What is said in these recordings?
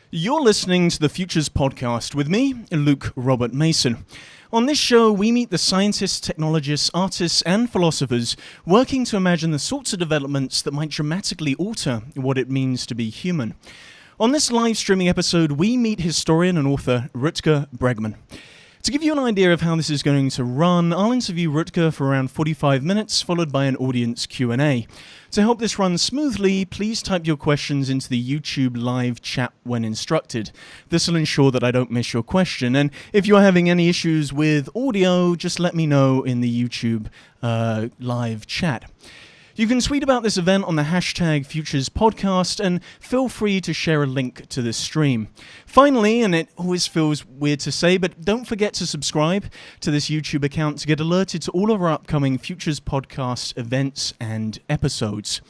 You're listening to the Futures Podcast with me, Luke Robert Mason. On this show, we meet the scientists, technologists, artists, and philosophers working to imagine the sorts of developments that might dramatically alter what it means to be human. On this live streaming episode, we meet historian and author Rutger Bregman. To give you an idea of how this is going to run, I'll interview Rutger for around 45 minutes, followed by an audience Q&A. To help this run smoothly, please type your questions into the YouTube live chat when instructed. This will ensure that I don't miss your question, and if you're having any issues with audio, just let me know in the YouTube live chat. You can tweet about this event on the hashtag FuturesPodcast, and feel free to share a link to this stream. Finally, and it always feels weird to say, but don't forget to subscribe to this YouTube account to get alerted to all of our upcoming Futures Podcast events and episodes.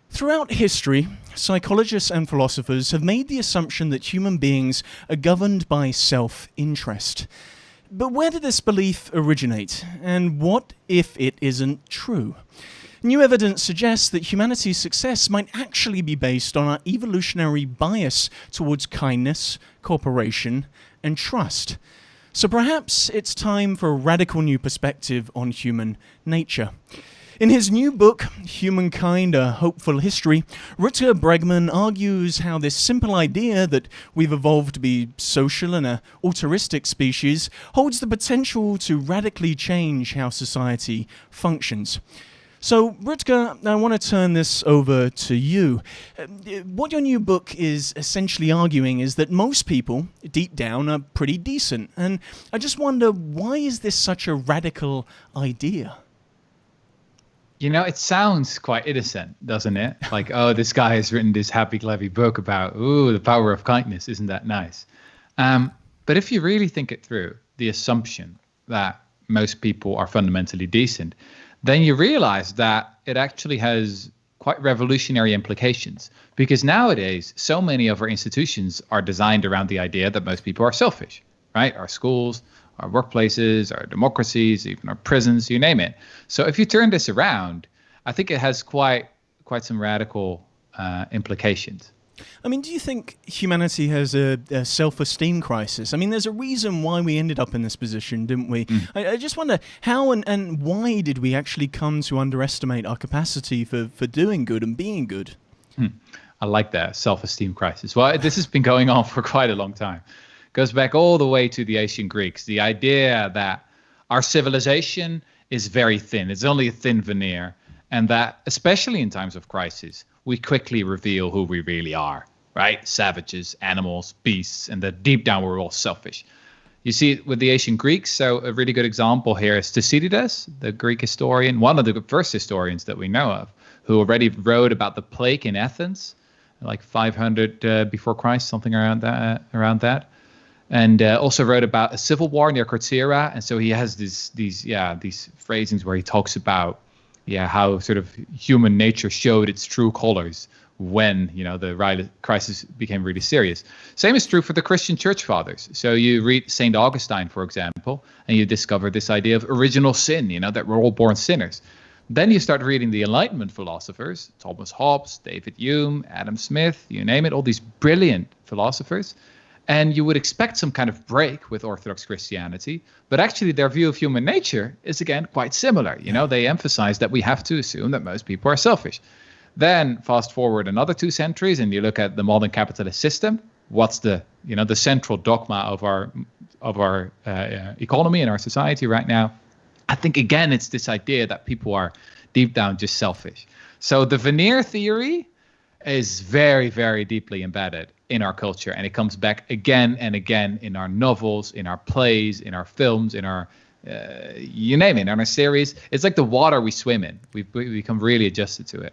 Throughout history, psychologists and philosophers have made the assumption that human beings are governed by self-interest. But where did this belief originate, and what if it isn't true? New evidence suggests that humanity's success might actually be based on our evolutionary bias towards kindness, cooperation, and trust. So perhaps it's time for a radical new perspective on human nature. In his new book, Humankind, A Hopeful History, Rutger Bregman argues how this simple idea that we've evolved to be social and an altruistic species holds the potential to radically change how society functions. So, Rutger, I want to turn this over to you. What your new book is essentially arguing is that most people, deep down, are pretty decent. And I just wonder, why is this such a radical idea? You know, it sounds quite innocent, doesn't it? Like, oh, this guy has written this happy-clever book about, the power of kindness. Isn't that nice? But if you really think it through, the assumption that most people are fundamentally decent, then you realize that it actually has quite revolutionary implications. Because nowadays, so many of our institutions are designed around the idea that most people are selfish, right? Our schools, our workplaces, our democracies, even our prisons, you name it. So if you turn this around, I think it has quite some radical implications. I mean, do you think humanity has a self-esteem crisis? I mean, there's a reason why we ended up in this position, didn't we? I just wonder how and why did we actually come to underestimate our capacity for doing good and being good? I like that, self-esteem crisis. Well, this has been going on for quite a long time. It goes back all the way to the ancient Greeks. The idea that our civilization is very thin. It's only a thin veneer. And that, especially in times of crisis, we quickly reveal who we really are, right? Savages, animals, beasts, and that deep down we're all selfish. You see it with the ancient Greeks. So a really good example here is Thucydides, the Greek historian, one of the first historians that we know of, who already wrote about the plague in Athens, like 500 before Christ, something around that. And also wrote about a civil war near Corcyra. And so he has these phrasings where he talks about how sort of human nature showed its true colors when, the crisis became really serious. Same is true for the Christian church fathers. So you read St. Augustine, for example, and you discover this idea of original sin, that we're all born sinners. Then you start reading the Enlightenment philosophers, Thomas Hobbes, David Hume, Adam Smith, you name it, all these brilliant philosophers. And you would expect some kind of break with Orthodox Christianity, but actually their view of human nature is, again, quite similar. They emphasize that we have to assume that most people are selfish. Then fast forward another 2 centuries and you look at the modern capitalist system. What's the central dogma of our economy and our society right now? I think, again, it's this idea that people are deep down just selfish. So the veneer theory is very, very deeply embedded in our culture, and it comes back again and again in our novels, in our plays, in our films, in our you name it, in our series. It's like the water we swim in. We become really adjusted to it.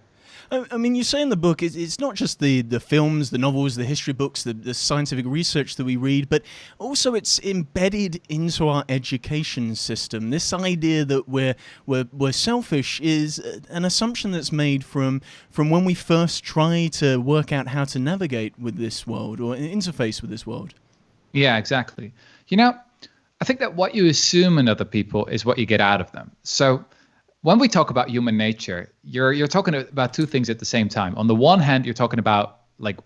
I mean, you say in the book, it's not just the films, the novels, the history books, the scientific research that we read, but also it's embedded into our education system. This idea that we're selfish is an assumption that's made from when we first try to work out how to navigate with this world or interface with this world. Yeah, exactly. I think that what you assume in other people is what you get out of them. So when we talk about human nature, you're talking about 2 things at the same time. On the one hand, you're talking about like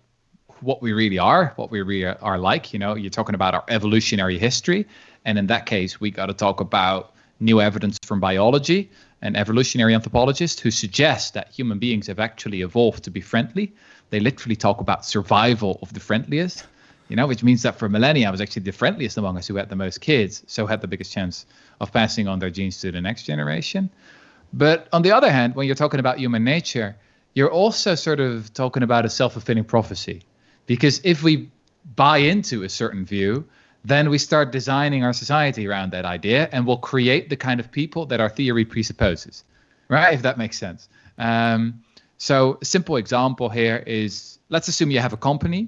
what we really are, what we really are like. You're talking about our evolutionary history. And in that case, we got to talk about new evidence from biology and evolutionary anthropologists who suggest that human beings have actually evolved to be friendly. They literally talk about survival of the friendliest, which means that for millennia, I was actually the friendliest among us who had the most kids, so had the biggest chance of passing on their genes to the next generation. But on the other hand, when you're talking about human nature, you're also sort of talking about a self-fulfilling prophecy. Because if we buy into a certain view, then we start designing our society around that idea, and we'll create the kind of people that our theory presupposes, right? If that makes sense. So a simple example here is, let's assume you have a company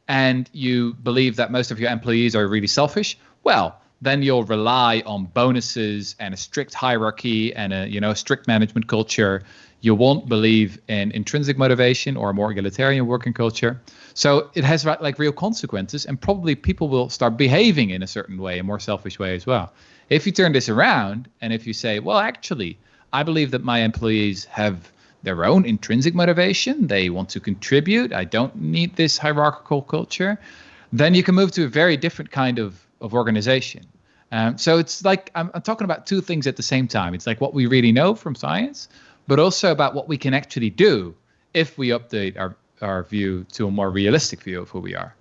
and you believe that most of your employees are really selfish. Well, then you'll rely on bonuses and a strict hierarchy and a strict management culture. You won't believe in intrinsic motivation or a more egalitarian working culture. So it has like real consequences, and probably people will start behaving in a certain way, a more selfish way as well. If you turn this around and if you say, well, actually, I believe that my employees have their own intrinsic motivation. They want to contribute. I don't need this hierarchical culture. Then you can move to a very different kind of organization. So it's like I'm talking about two things at the same time. It's like what we really know from science, but also about what we can actually do if we update our view to a more realistic view of who we are.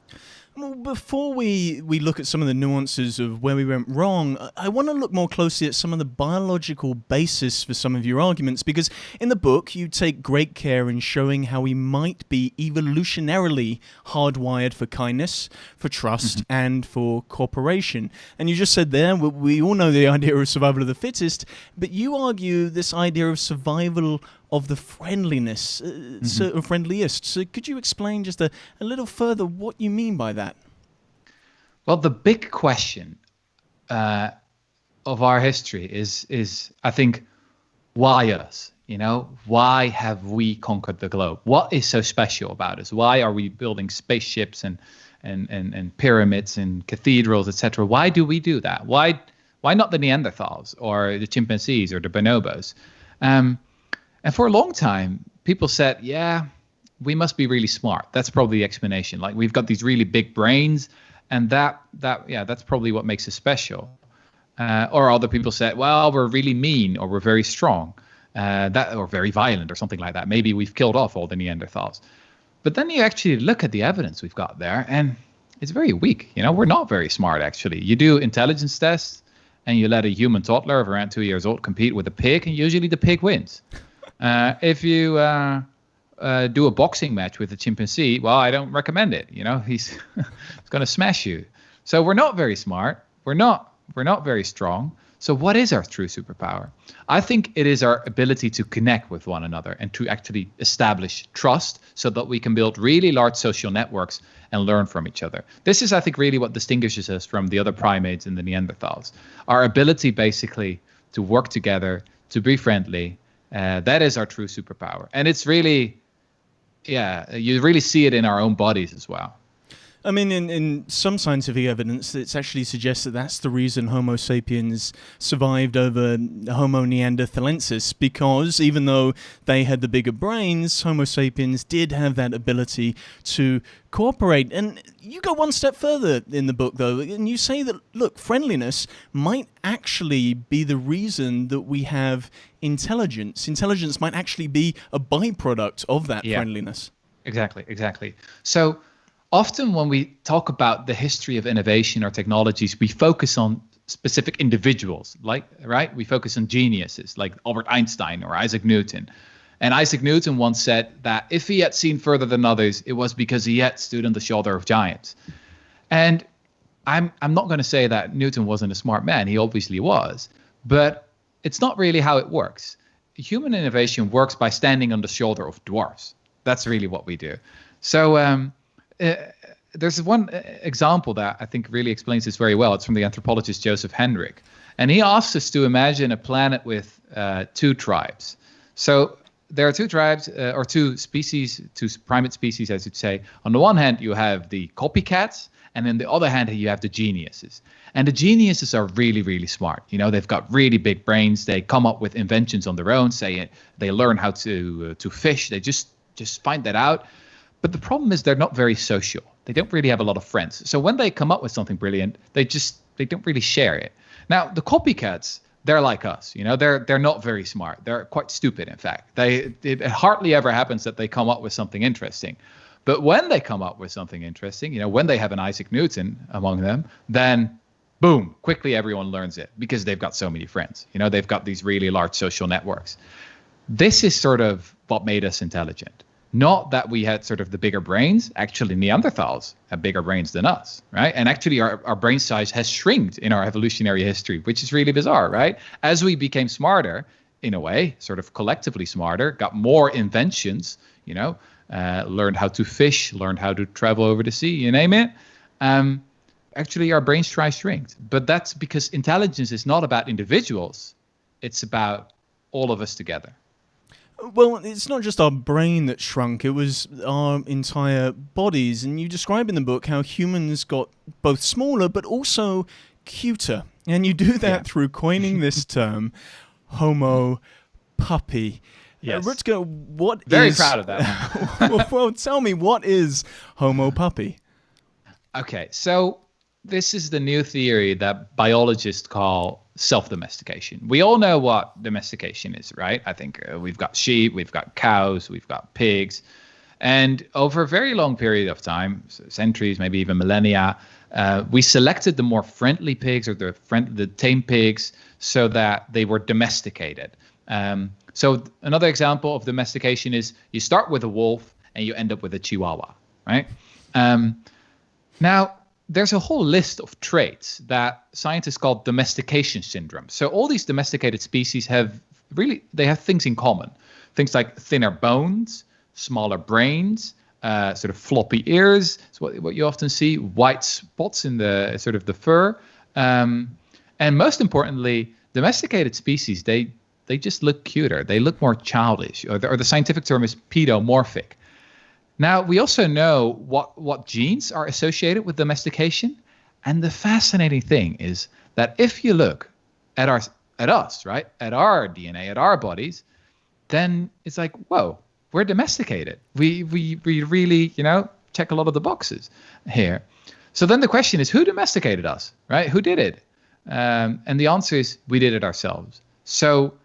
Well, before we look at some of the nuances of where we went wrong, I want to look more closely at some of the biological basis for some of your arguments, because in the book you take great care in showing how we might be evolutionarily hardwired for kindness, for trust, and for cooperation. And you just said there, we all know the idea of survival of the fittest, but you argue this idea of survival of the friendliest. So could you explain just a little further what you mean by that? Well, the big question of our history is I think, why us? Why have we conquered the globe? What is so special about us? Why are we building spaceships and pyramids and cathedrals, etc.? Why do we do that? Why not the Neanderthals or the chimpanzees or the bonobos? And for a long time, people said, yeah, we must be really smart. That's probably the explanation. Like, we've got these really big brains, and that's probably what makes us special. Or other people said, well, we're really mean, or we're very strong, or very violent, or something like that. Maybe we've killed off all the Neanderthals. But then you actually look at the evidence we've got there, and it's very weak. We're not very smart, actually. You do intelligence tests, and you let a human toddler of around 2 years old compete with a pig, and usually the pig wins. If you do a boxing match with a chimpanzee, well, I don't recommend it. He's going to smash you. So we're not very smart. We're not very strong. So what is our true superpower? I think it is our ability to connect with one another and to actually establish trust so that we can build really large social networks and learn from each other. This is, I think, really what distinguishes us from the other primates and the Neanderthals. Our ability basically to work together, to be friendly. That is our true superpower. And it's really, you really see it in our own bodies as well. I mean, in some scientific evidence, it's actually suggests that that's the reason Homo sapiens survived over Homo neanderthalensis, because even though they had the bigger brains, Homo sapiens did have that ability to cooperate. And you go one step further in the book, though, and you say that, look, friendliness might actually be the reason that we have intelligence. Intelligence might actually be a byproduct of that friendliness. Exactly. So often when we talk about the history of innovation or technologies, we focus on specific individuals, right? We focus on geniuses like Albert Einstein or Isaac Newton. And Isaac Newton once said that if he had seen further than others, it was because he had stood on the shoulder of giants. And I'm not going to say that Newton wasn't a smart man. He obviously was. But it's not really how it works. Human innovation works by standing on the shoulder of dwarfs. That's really what we do. So there's one example that I think really explains this very well. It's from the anthropologist Joseph Hendrick. And he asks us to imagine a planet with two tribes. So there are two tribes, or two species, two primate species, I should say. On the one hand, you have the copycats, and on the other hand, you have the geniuses. And the geniuses are really, really smart. They've got really big brains. They come up with inventions on their own. Say they learn how to fish. They just find that out. But the problem is they're not very social. They don't really have a lot of friends. So when they come up with something brilliant, they don't really share it. Now, the copycats, they're like us, they're not very smart. They're quite stupid, in fact. It hardly ever happens that they come up with something interesting. But when they come up with something interesting, when they have an Isaac Newton among them, then boom, quickly everyone learns it because they've got so many friends. They've got these really large social networks. This is sort of what made us intelligent. Not that we had sort of the bigger brains. Actually, Neanderthals had bigger brains than us, right? And actually, our brain size has shrinked in our evolutionary history, which is really bizarre, right? As we became smarter, in a way, sort of collectively smarter, got more inventions, learned how to fish, learned how to travel over the sea, you name it. Actually, our brain size shrinked. But that's because intelligence is not about individuals. It's about all of us together. Well, it's not just our brain that shrunk, it was our entire bodies. And you describe in the book how humans got both smaller but also cuter. And you do that through coining this term, Homo puppy. Yes. Rutger, what Very is... proud of that. Well, tell me, what is Homo puppy? Okay, so this is the new theory that biologists call self-domestication. We all know what domestication is, right? I think we've got sheep, we've got cows, we've got pigs. And over a very long period of time, centuries, maybe even millennia, we selected the more friendly pigs or the tame pigs so that they were domesticated. So another example of domestication is you start with a wolf and you end up with a chihuahua, right? Now, there's a whole list of traits that scientists call domestication syndrome. So all these domesticated species have things in common. Things like thinner bones, smaller brains, sort of floppy ears. It's what you often see, white spots in the sort of the fur. And most importantly, domesticated species, they just look cuter. They look more childish, or the scientific term is pedomorphic. Now, we also know what genes are associated with domestication. And the fascinating thing is that if you look at us, right, at our DNA, at our bodies, then it's like, whoa, we're domesticated. We really, check a lot of the boxes here. So then the question is, who domesticated us, right? Who did it? And the answer is, we did it ourselves. So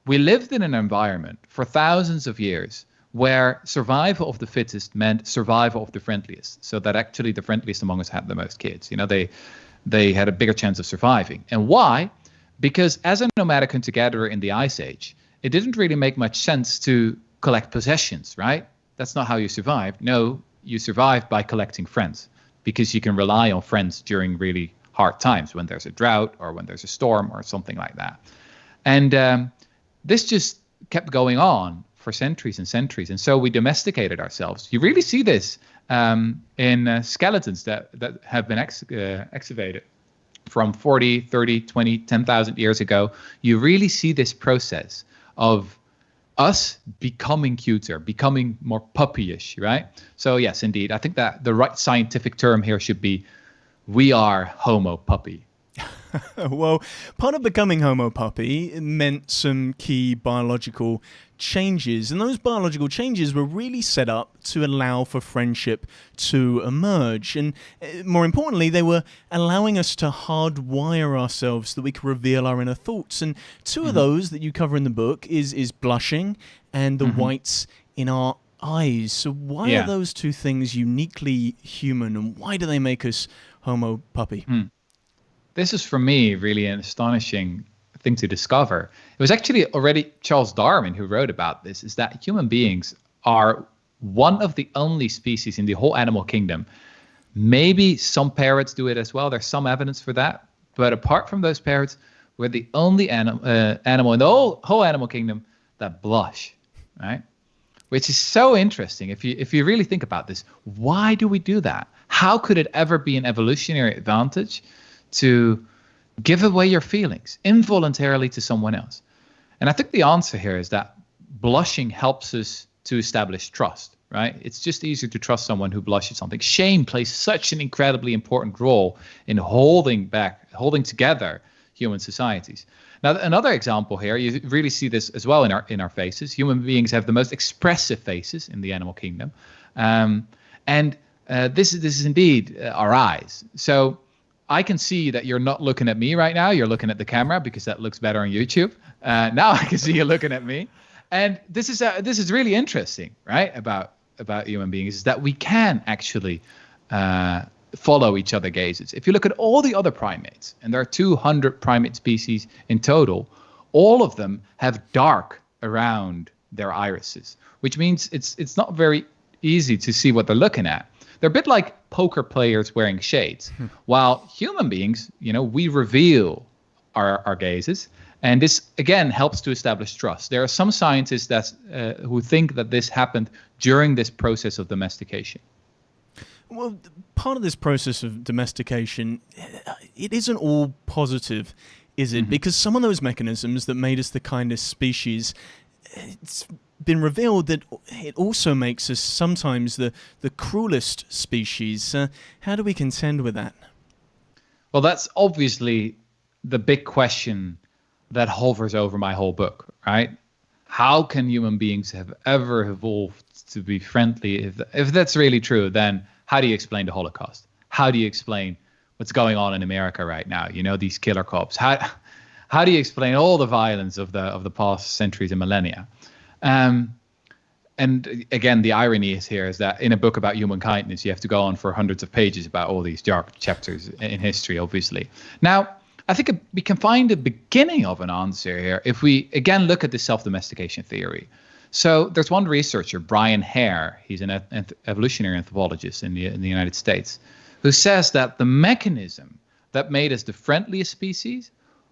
we lived in an environment for thousands of years where survival of the fittest meant survival of the friendliest. So that actually the friendliest among us had the most kids. They had a bigger chance of surviving. And why? Because as a nomadic hunter-gatherer in the Ice Age, it didn't really make much sense to collect possessions, right? That's not how you survived. No, you survived by collecting friends, because you can rely on friends during really hard times, when there's a drought or when there's a storm or something like that. And this just kept going on for centuries and centuries. And so we domesticated ourselves. You really see this in skeletons that have been excavated from 40, 30, 20, 10,000 years ago. You really see this process of us becoming cuter, becoming more puppyish, right? So yes, indeed. I think that the right scientific term here should be, we are Homo puppy. Well, part of becoming Homo puppy meant some key biological changes, and those biological changes were really set up to allow for friendship to emerge. And more importantly, they were allowing us to hardwire ourselves so that we could reveal our inner thoughts. And two of those that you cover in the book is blushing and the whites in our eyes. So why are those two things uniquely human, and why do they make us Homo puppy? This is, for me, really an astonishing thing to discover. It was actually already Charles Darwin who wrote about this, is that human beings are one of the only species in the whole animal kingdom. Maybe some parrots do it as well. There's some evidence for that. But apart from those parrots, we're the only animal in the whole animal kingdom that blush, right? Which is so interesting. If you really think about this, why do we do that? How could it ever be an evolutionary advantage to give away your feelings involuntarily to someone else? And I think the answer here is that blushing helps us to establish trust, right? It's just easier to trust someone who blushes something. Shame plays such an incredibly important role in holding together human societies. Now, another example here, you really see this as well in our faces. Human beings have the most expressive faces in the animal kingdom. This is indeed our eyes. So I can see that you're not looking at me right now. You're looking at the camera because that looks better on YouTube. Now I can see you looking at me, and this is really interesting, right? About human beings is that we can actually follow each other's gazes. If you look at all the other primates, and there are 200 primate species in total, all of them have dark around their irises, which means it's not very easy to see what they're looking at. They're a bit like poker players wearing shades. While human beings, we reveal our gazes. And this, again, helps to establish trust. There are some scientists who think that this happened during this process of domestication. Well, part of this process of domestication, it isn't all positive, is it? Mm-hmm. Because some of those mechanisms that made us the kindest species, it's been revealed that it also makes us sometimes the cruelest species. How do we contend with that? Well, that's obviously the big question that hovers over my whole book, right? How can human beings have ever evolved to be friendly? If that's really true, then how do you explain the Holocaust? How do you explain what's going on in America right now? These killer cops. How do you explain all the violence of the past centuries and millennia? And again, the irony is that in a book about human kindness, you have to go on for hundreds of pages about all these dark chapters in history, obviously. Now, I think we can find the beginning of an answer here if we, again, look at the self-domestication theory. So there's one researcher, Brian Hare, he's an evolutionary anthropologist in the United States, who says that the mechanism that made us the friendliest species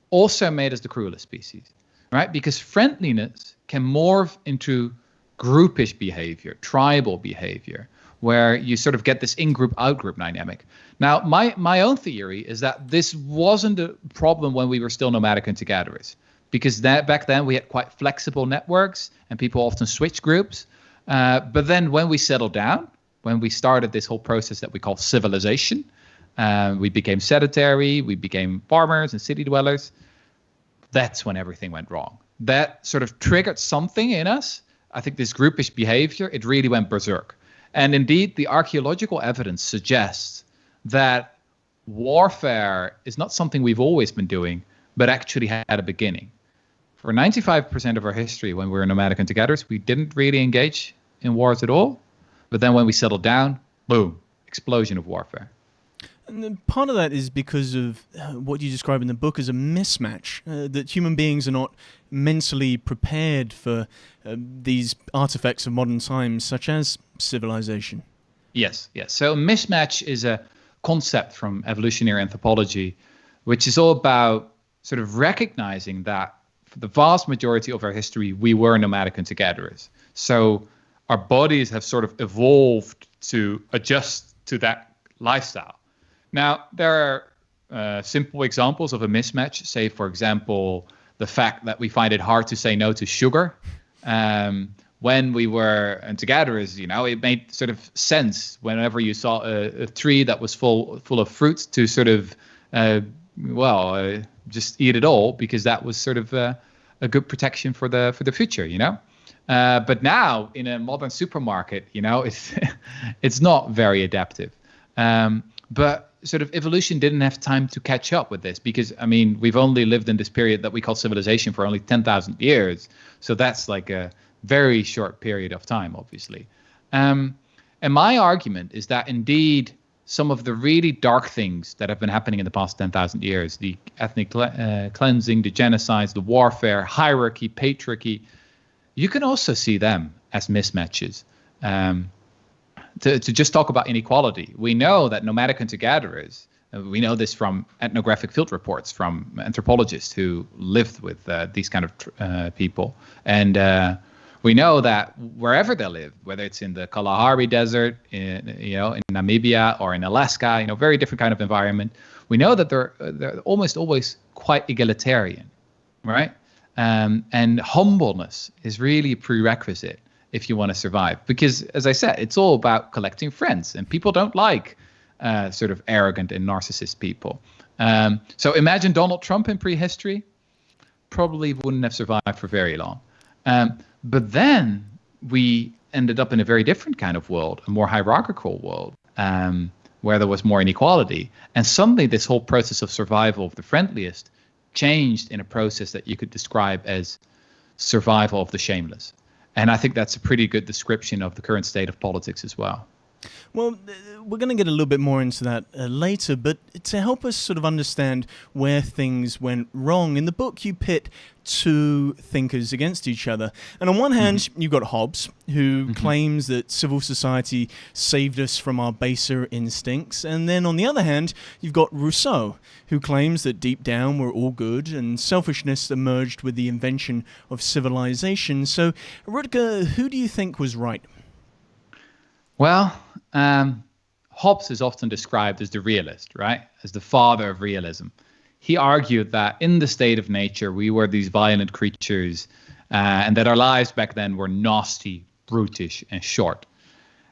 also made us the cruelest species, right? Because friendliness can morph into groupish behavior, tribal behavior, where you sort of get this in-group, out-group dynamic. Now, my own theory is that this wasn't a problem when we were still nomadic hunter-gatherers, because back then we had quite flexible networks and people often switched groups. But then when we settled down, when we started this whole process that we call civilization, we became sedentary, we became farmers and city dwellers, that's when everything went wrong. That sort of triggered something in us. I think this groupish behavior, it really went berserk. And indeed, the archaeological evidence suggests that warfare is not something we've always been doing, but actually had a beginning. For 95% of our history, when we were nomadic hunter-gatherers, we didn't really engage in wars at all. But then when we settled down, boom, explosion of warfare. And part of that is because of what you describe in the book as a mismatch, that human beings are not mentally prepared for these artifacts of modern times, such as civilization. Yes. So mismatch is a concept from evolutionary anthropology, which is all about sort of recognizing that for the vast majority of our history, we were nomadic hunter-gatherers. So our bodies have sort of evolved to adjust to that lifestyle. Now, there are simple examples of a mismatch. Say, for example, the fact that we find it hard to say no to sugar. When we were hunter-gatherers, it made sort of sense whenever you saw a tree that was full of fruits to sort of, just eat it all, because that was sort of a good protection for the future, But now in a modern supermarket, it's not very adaptive. But sort of evolution didn't have time to catch up with this because, we've only lived in this period that we call civilization for only 10,000 years. So that's like a very short period of time, obviously. And my argument is that indeed some of the really dark things that have been happening in the past 10,000 years, the ethnic cleansing, the genocides, the warfare, hierarchy, patriarchy, you can also see them as mismatches. To just talk about inequality, we know that nomadic hunter-gatherers, we know this from ethnographic field reports from anthropologists who lived with these kind of people. And we know that wherever they live, whether it's in the Kalahari Desert, in Namibia or in Alaska, very different kind of environment, we know that they're almost always quite egalitarian, right? And humbleness is really a prerequisite if you want to survive. Because, as I said, it's all about collecting friends. And people don't like sort of arrogant and narcissist people. So imagine Donald Trump in prehistory. Probably wouldn't have survived for very long. But then we ended up in a very different kind of world, a more hierarchical world, where there was more inequality. And suddenly this whole process of survival of the friendliest changed in a process that you could describe as survival of the shameless. And I think that's a pretty good description of the current state of politics as well. Well, we're going to get a little bit more into that later, but to help us sort of understand where things went wrong, in the book you pit two thinkers against each other. And on one hand, you've got Hobbes, who claims that civil society saved us from our baser instincts. And then on the other hand, you've got Rousseau, who claims that deep down we're all good and selfishness emerged with the invention of civilization. So, Rutger, who do you think was right? Well, Hobbes is often described as the realist, right? As the father of realism. He argued that in the state of nature, we were these violent creatures, and that our lives back then were nasty, brutish, and short.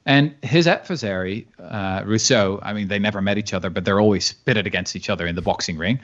And his adversary, Rousseau, I mean, they never met each other, but they're always pitted against each other in the boxing ring.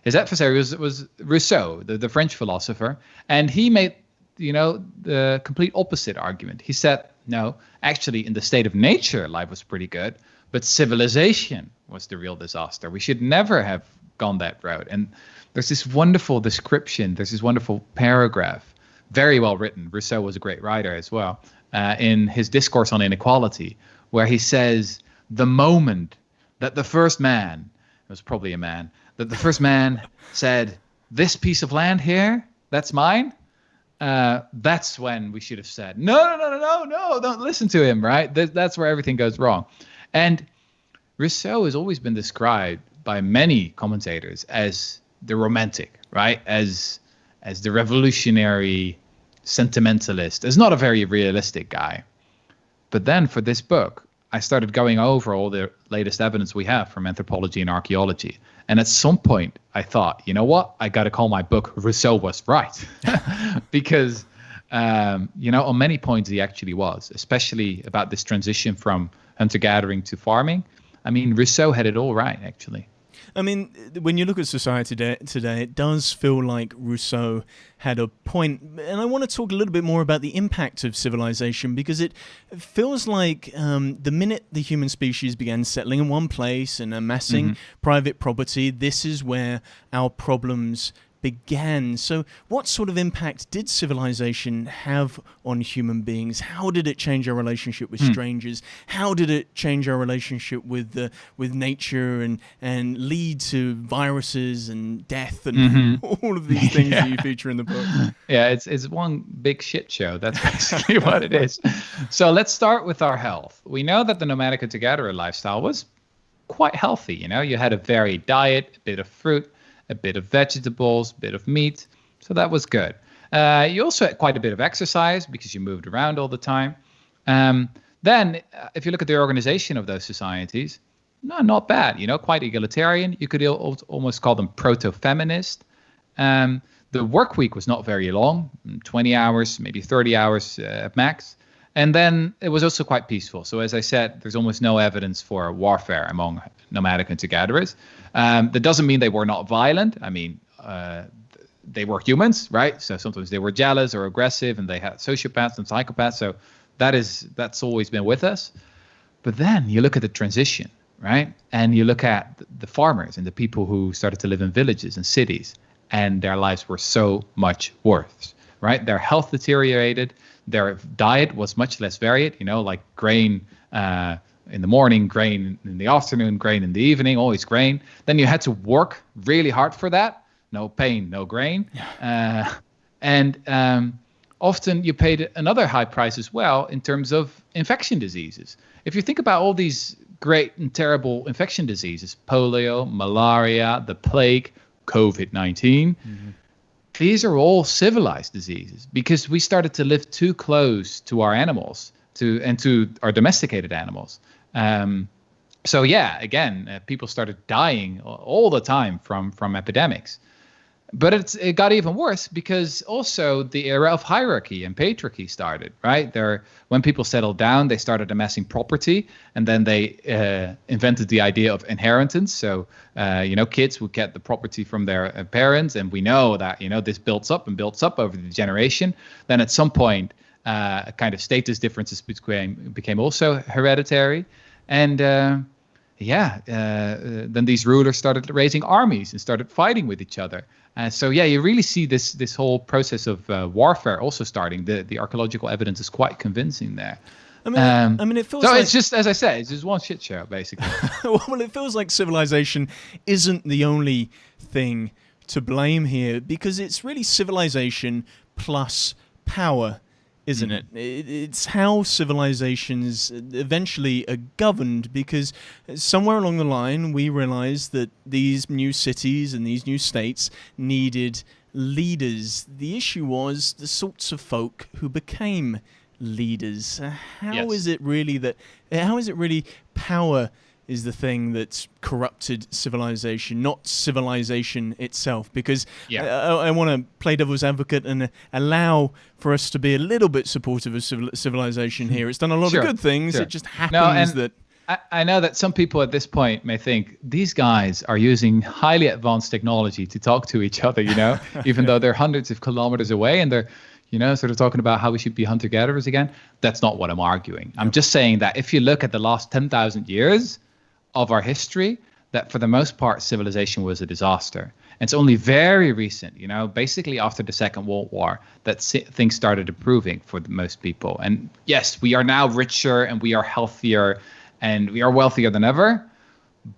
His adversary was Rousseau, the French philosopher, and he made, the complete opposite argument. He said, no, actually, in the state of nature, life was pretty good, but civilization was the real disaster. We should never have gone that route. And there's this wonderful description, there's this wonderful paragraph, very well written. Rousseau was a great writer as well, in his discourse on inequality, where he says, the moment that the first man, it was probably a man, that the first man said, this piece of land here, that's mine, that's when we should have said, no, don't listen to him, right? That's where everything goes wrong. And Rousseau has always been described by many commentators as the romantic, right? As the revolutionary sentimentalist, as not a very realistic guy. But then for this book, I started going over all the latest evidence we have from anthropology and archaeology. And at some point, I thought, you know what? I got to call my book Rousseau Was Right. Because, on many points he actually was, especially about this transition from hunter-gathering to farming. I mean, Rousseau had it all right, actually. I mean, when you look at society today, it does feel like Rousseau had a point. And I want to talk a little bit more about the impact of civilization, because it feels like the minute the human species began settling in one place and amassing private property, this is where our problems began. So what sort of impact did civilization have on human beings? How did it change our relationship with strangers? How did it change our relationship with nature and lead to viruses and death and all of these things that you feature in the book? Yeah, it's one big shit show. That's basically what it is. So let's start with our health. We know that the nomadic hunter-gatherer lifestyle was quite healthy. You had a varied diet, a bit of fruit, a bit of vegetables, a bit of meat. So that was good. You also had quite a bit of exercise because you moved around all the time. Then, if you look at the organization of those societies, not bad, quite egalitarian. You could almost call them proto-feminist. The work week was not very long, 20 hours, maybe 30 hours at max. And then it was also quite peaceful. So as I said, there's almost no evidence for warfare among nomadic hunter-gatherers. That doesn't mean they were not violent. I mean, they were humans, right? So sometimes they were jealous or aggressive, and they had sociopaths and psychopaths. So that's always been with us. But then you look at the transition, right? And you look at the farmers and the people who started to live in villages and cities, and their lives were so much worse, right? Their health deteriorated. Their diet was much less varied, like grain in the morning, grain in the afternoon, grain in the evening, always grain. Then you had to work really hard for that. No pain, no grain. And often you paid another high price as well in terms of infection diseases. If you think about all these great and terrible infection diseases, polio, malaria, the plague, COVID-19, these are all civilized diseases because we started to live too close to our animals, to our domesticated animals. So yeah, again, people started dying all the time from epidemics. But it got even worse because also the era of hierarchy and patriarchy started, right? When people settled down, they started amassing property, and then they invented the idea of inheritance. So, kids would get the property from their parents, and we know that, this builds up and builds up over the generation. Then at some point, kind of status differences became also hereditary. And then these rulers started raising armies and started fighting with each other. So you really see this whole process of warfare also starting. The archaeological evidence is quite convincing there. I mean, it feels so like... it's just, as I said, it's just one shit show, basically. Well, it feels like civilization isn't the only thing to blame here, because it's really civilization plus power, isn't it? It's how civilizations eventually are governed, because somewhere along the line we realized that these new cities and these new states needed leaders. The issue was the sorts of folk who became leaders. How is it really power is the thing that's corrupted civilization, not civilization itself? Because I want to play devil's advocate and allow for us to be a little bit supportive of civilization here. It's done a lot of good things. It just happens that... I know that some people at this point may think these guys are using highly advanced technology to talk to each other, even though they're hundreds of kilometers away, and they're sort of talking about how we should be hunter-gatherers again. That's not what I'm arguing. I'm just saying that if you look at the last 10,000 years of our history, that for the most part, civilization was a disaster. And it's only very recent, basically after the Second World War, that things started improving for most people. And yes, we are now richer and we are healthier and we are wealthier than ever,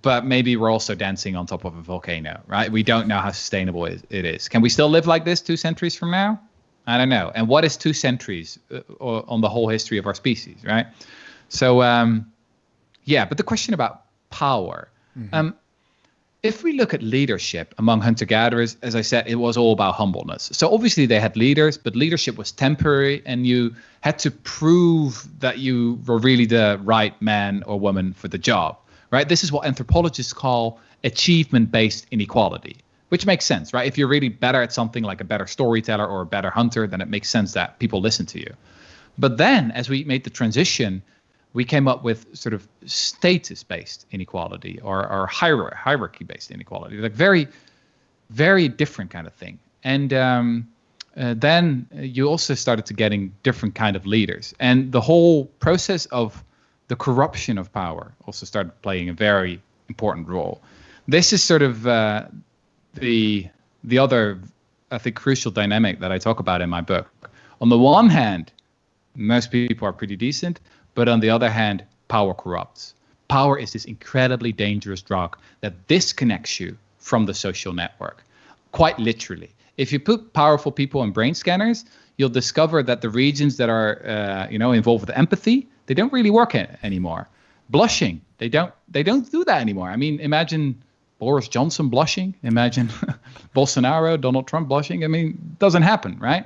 but maybe we're also dancing on top of a volcano, right? We don't know how sustainable it is. Can we still live like this 2 centuries from now? I don't know. And what is 2 centuries on the whole history of our species, right? So, but the question about power. If we look at leadership among hunter-gatherers, as I said, it was all about humbleness. So obviously they had leaders, but leadership was temporary, and you had to prove that you were really the right man or woman for the job, right? This is what anthropologists call achievement-based inequality. Which makes sense, right? If you're really better at something, like a better storyteller or a better hunter, then it makes sense that people listen to you. But then as we made the transition, we came up with sort of status-based inequality or hierarchy-based inequality, like very, very different kind of thing. And then you also started to getting different kind of leaders. And the whole process of the corruption of power also started playing a very important role. This is sort of... the other, I think, crucial dynamic that I talk about in my book. On the one hand, most people are pretty decent, but on the other hand, power corrupts. Power is this incredibly dangerous drug that disconnects you from the social network, quite literally. If you put powerful people on brain scanners, you'll discover that the regions that are, involved with empathy, they don't really work anymore. Blushing, they don't do that anymore. I mean, imagine Boris Johnson blushing. Imagine Bolsonaro, Donald Trump blushing. I mean, it doesn't happen, right?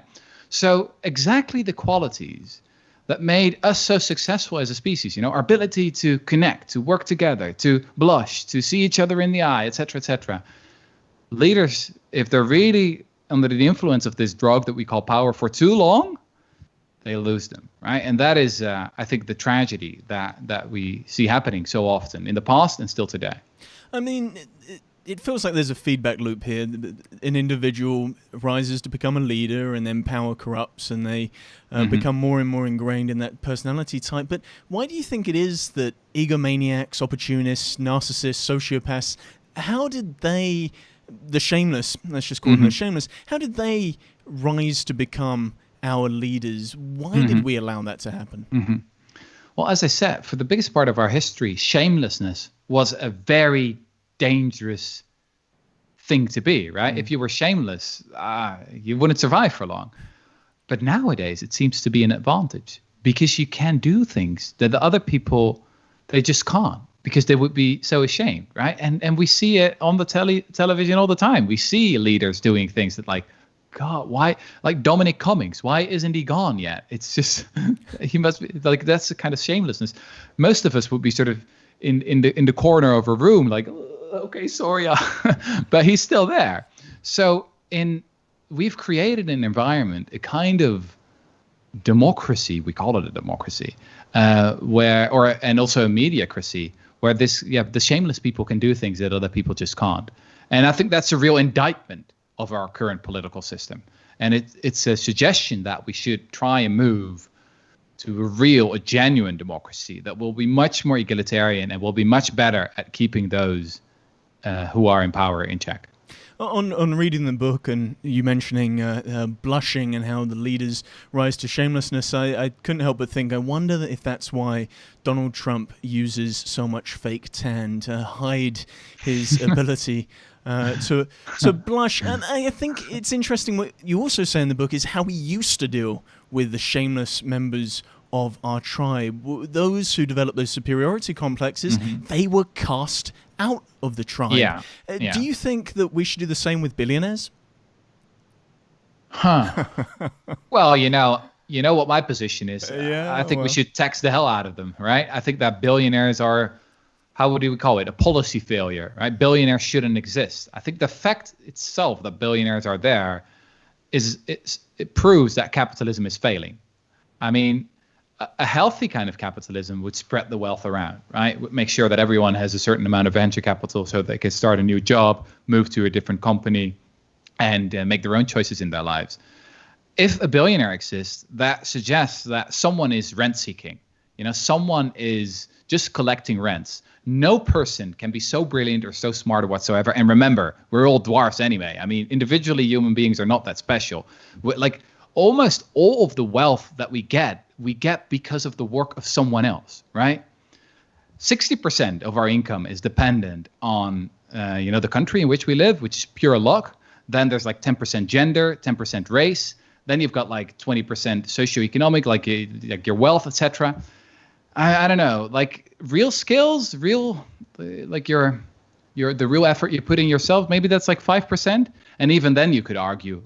So exactly the qualities that made us so successful as a species, our ability to connect, to work together, to blush, to see each other in the eye, et cetera, leaders, if they're really under the influence of this drug that we call power for too long, they lose them, right? And that is, I think, the tragedy that we see happening so often in the past and still today. I mean, it feels like there's a feedback loop here. An individual rises to become a leader, and then power corrupts, and they become more and more ingrained in that personality type. But why do you think it is that egomaniacs, opportunists, narcissists, sociopaths, how did they, the shameless, let's just call them the shameless, how did they rise to become our leaders? Why did we allow that to happen? Well, as I said, for the biggest part of our history, shamelessness was a very dangerous thing to be, right? If you were shameless, you wouldn't survive for long. But nowadays, it seems to be an advantage because you can do things that the other people, they just can't because they would be so ashamed, right? And we see it on the television all the time. We see leaders doing things that like, God, why? Like Dominic Cummings, why isn't he gone yet? It's just, he must be, like, that's the kind of shamelessness. Most of us would be sort of in the corner of a room, like, okay, sorry, but he's still there. So we've created an environment, a kind of democracy, we call it a democracy, and also a mediacracy, where the shameless people can do things that other people just can't. And I think that's a real indictment of our current political system. And it's a suggestion that we should try and move a genuine democracy that will be much more egalitarian and will be much better at keeping those who are in power in check. On reading the book and you mentioning blushing and how the leaders rise to shamelessness, I couldn't help but think, I wonder if that's why Donald Trump uses so much fake tan to hide his ability to blush. And I think it's interesting what you also say in the book is how we used to deal with the shameless members of our tribe. Those who developed those superiority complexes, they were cast out of the tribe. Yeah. Do you think that we should do the same with billionaires? Well, you know what my position is. I think we should tax the hell out of them, right? I think that billionaires are, how would we call it, a policy failure, right? Billionaires shouldn't exist. I think the fact itself that billionaires are there it proves that capitalism is failing. I mean, a healthy kind of capitalism would spread the wealth around, right? Would make sure that everyone has a certain amount of venture capital so they can start a new job, move to a different company, and make their own choices in their lives. If a billionaire exists, that suggests that someone is rent seeking. Someone is just collecting rents. No person can be so brilliant or so smart whatsoever. And remember, we're all dwarfs anyway. I mean, individually, human beings are not that special. Like almost all of the wealth that we get because of the work of someone else, right? 60% of our income is dependent on, the country in which we live, which is pure luck. Then there's like 10% gender, 10% race. Then you've got like 20% socioeconomic, like your wealth, etc. I don't know, like real skills, like the real effort you put in yourself. Maybe that's like 5%. And even then you could argue,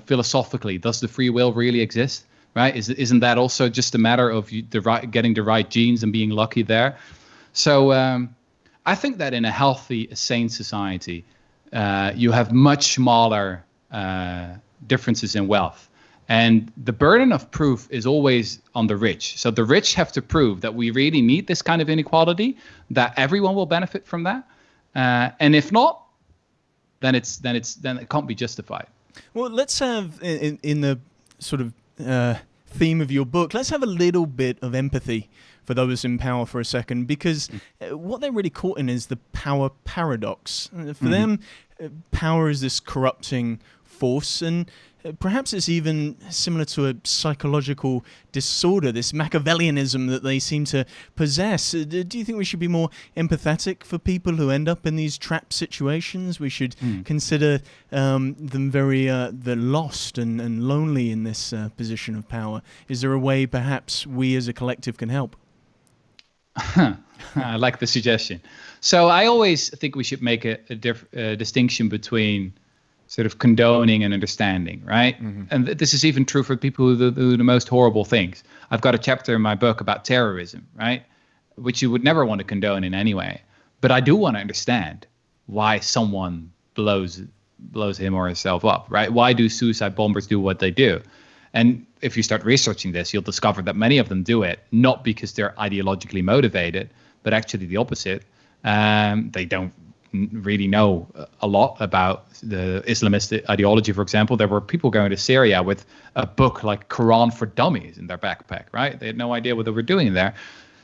philosophically, does the free will really exist? Right? Isn't that also just a matter of getting the right genes and being lucky there? So I think that in a healthy, sane society, you have much smaller differences in wealth. And the burden of proof is always on the rich. So the rich have to prove that we really need this kind of inequality, that everyone will benefit from that. And if not, then it can't be justified. Well, let's have in the sort of theme of your book, let's have a little bit of empathy for those in power for a second, because what they're really caught in is the power paradox. For them, power is this corrupting force, and perhaps it's even similar to a psychological disorder, this Machiavellianism that they seem to possess. Do you think we should be more empathetic for people who end up in these trap situations? We should consider them very they're lost and lonely in this position of power. Is there a way perhaps we as a collective can help? I like the suggestion. So I always think we should make a distinction between sort of condoning and understanding, right? And this is even true for people who do the most horrible things. I've got a chapter in my book about terrorism, right? Which you would never want to condone in any way. But I do want to understand why someone blows him or herself up, right? Why do suicide bombers do what they do? And if you start researching this, you'll discover that many of them do it not because they're ideologically motivated, but actually the opposite. They don't really know a lot about the Islamist ideology, for example. There were people going to Syria with a book like Quran for Dummies in their backpack, right? They had no idea what they were doing there.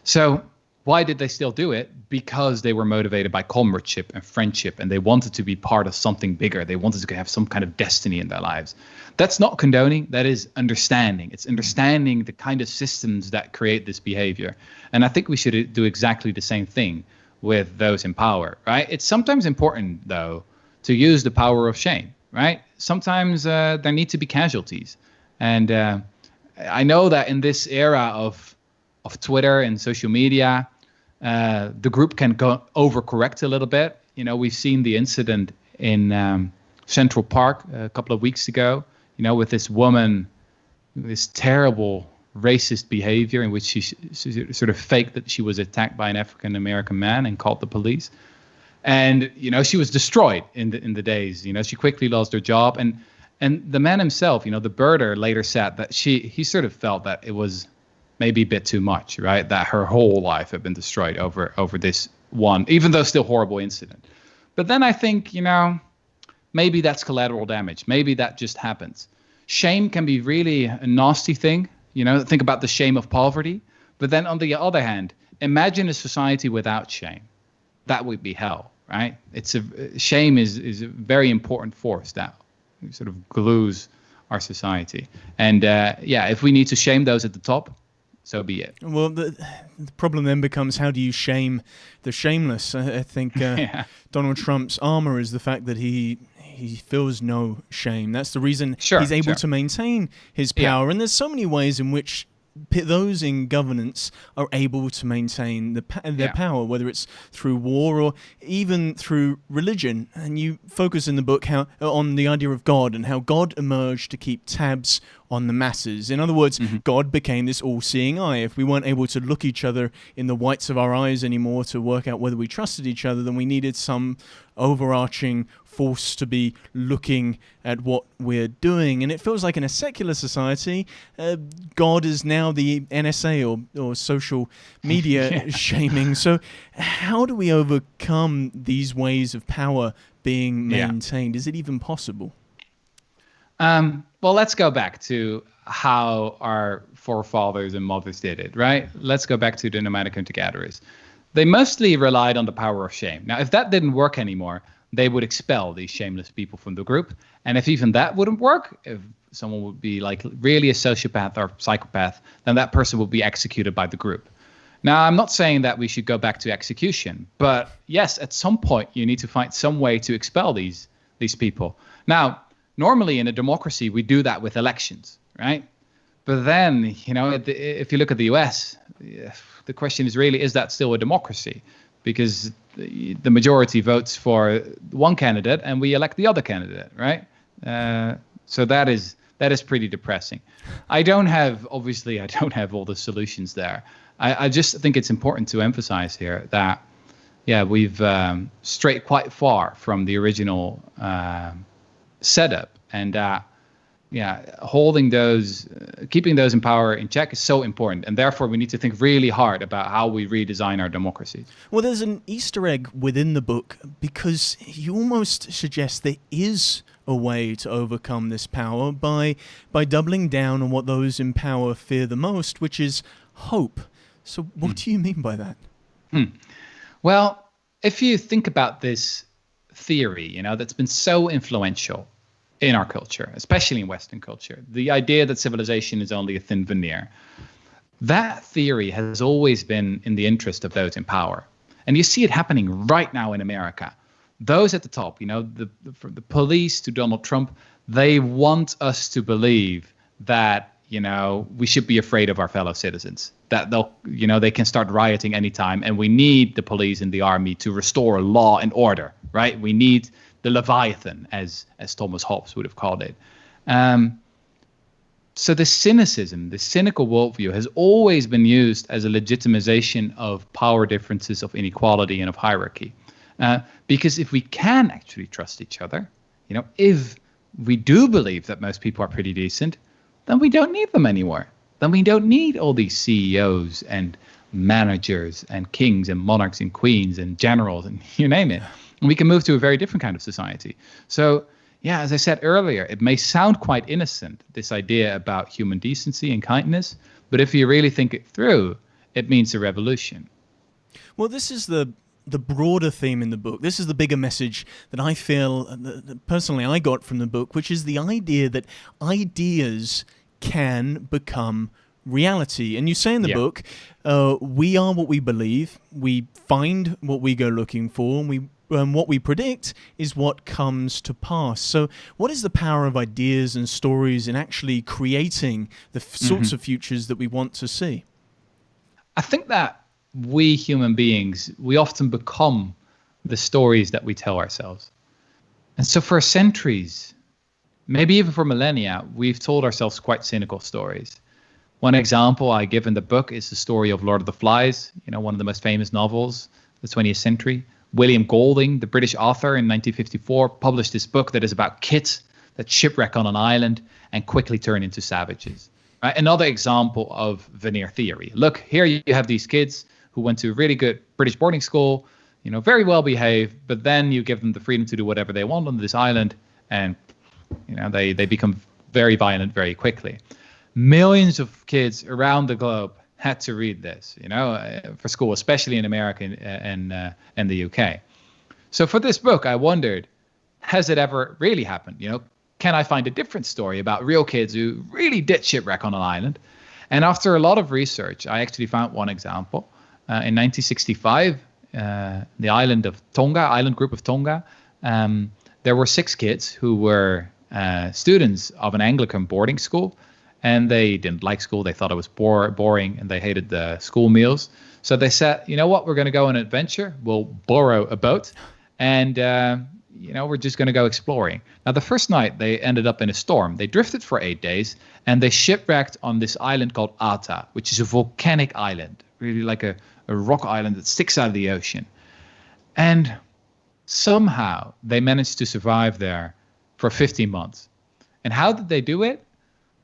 So why did they still do it? Because they were motivated by comradeship and friendship, and they wanted to be part of something bigger. They wanted to have some kind of destiny in their lives. That's not condoning. That is understanding. It's understanding the kind of systems that create this behavior. And I think we should do exactly the same thing with those in power, right? It's sometimes important, though, to use the power of shame, right? Sometimes there need to be casualties. And I know that in this era of Twitter and social media, the group can go overcorrect a little bit. We've seen the incident in Central Park a couple of weeks ago, with this woman, this terrible racist behavior in which she sort of faked that she was attacked by an African American man and called the police. And, she was destroyed in the days. She quickly lost her job. And the man himself, the birder, later said that he sort of felt that it was maybe a bit too much, right? That her whole life had been destroyed over this one, even though still horrible incident. But then I think, maybe that's collateral damage. Maybe that just happens. Shame can be really a nasty thing. think about the shame of poverty. But then on the other hand, imagine a society without shame. That would be hell, right? Shame is a very important force that sort of glues our society. And if we need to shame those at the top, so be it. Well, the problem then becomes, how do you shame the shameless? I think Donald Trump's armor is the fact that he feels no shame. That's the reason he's able to maintain his power. And there's so many ways in which those in governance are able to maintain their power, whether it's through war or even through religion. And you focus in the book on the idea of God and how God emerged to keep tabs on the masses. In other words, God became this all-seeing eye. If we weren't able to look each other in the whites of our eyes anymore to work out whether we trusted each other, then we needed some overarching force to be looking at what we're doing. And it feels like in a secular society, God is now the NSA or social media shaming. So how do we overcome these ways of power being maintained? Is it even possible? Well, let's go back to how our forefathers and mothers did it, right? Let's go back to the nomadic hunter-gatherers. They mostly relied on the power of shame. Now, if that didn't work anymore, they would expel these shameless people from the group. And if even that wouldn't work, if someone would be like really a sociopath or psychopath, then that person would be executed by the group. Now, I'm not saying that we should go back to execution, but yes, at some point you need to find some way to expel these people. Now, normally in a democracy, we do that with elections, right? But then, if you look at the US, the question is really, is that still a democracy? Because the majority votes for one candidate and we elect the other candidate, right? So that is pretty depressing. I don't have all the solutions there. I just think it's important to emphasize here that, we've strayed quite far from the original setup, and keeping those in power in check is so important, and therefore we need to think really hard about how we redesign our democracy. Well, there's an Easter egg within the book, because you almost suggest there is a way to overcome this power by doubling down on what those in power fear the most, which is hope. So what do you mean by that? Well, if you think about this theory, that's been so influential in our culture, especially in Western culture, the idea that civilization is only a thin veneer, that theory has always been in the interest of those in power. And you see it happening right now in America. Those at the top, from the police to Donald Trump, they want us to believe that, we should be afraid of our fellow citizens, that they can start rioting anytime, and we need the police and the army to restore law and order, right? We need the Leviathan, as Thomas Hobbes would have called it. So the cynical worldview has always been used as a legitimization of power differences, of inequality, and of hierarchy. Because if we can actually trust each other, if we do believe that most people are pretty decent, then we don't need them anymore. Then we don't need all these CEOs and managers and kings and monarchs and queens and generals and you name it. And we can move to a very different kind of society. So, as I said earlier, it may sound quite innocent, this idea about human decency and kindness, but if you really think it through, it means a revolution. Well, this is the broader theme in the book. This is the bigger message that I feel, personally, I got from the book, which is the idea that ideas can become reality. And you say in the book, we are what we believe, we find what we go looking for, and what we predict is what comes to pass. So what is the power of ideas and stories in actually creating the sorts of futures that we want to see? I think that we human beings, we often become the stories that we tell ourselves. And so for centuries, maybe even for millennia, we've told ourselves quite cynical stories. One example I give in the book is the story of Lord of the Flies, one of the most famous novels of the 20th century. William Golding, the British author in 1954, published this book that is about kids that shipwreck on an island and quickly turn into savages. Right? Another example of veneer theory. Look, here you have these kids who went to a really good British boarding school, very well behaved, but then you give them the freedom to do whatever they want on this island, and they become very violent very quickly. millions of kids around the globe had to read this, for school, especially in America and the UK. So for this book, I wondered, has it ever really happened? Can I find a different story about real kids who really did shipwreck on an island? And after a lot of research, I actually found one example. In 1965, the island group of Tonga, there were 6 kids who were students of an Anglican boarding school, and they didn't like school. They thought it was boring, and they hated the school meals. So they said, you know what, we're going to go on an adventure. We'll borrow a boat, and we're just going to go exploring. Now, the first night, they ended up in a storm. They drifted for 8 days, and they shipwrecked on this island called Ata, which is a volcanic island, really like a rock island that sticks out of the ocean. And somehow they managed to survive there for 15 months. And how did they do it?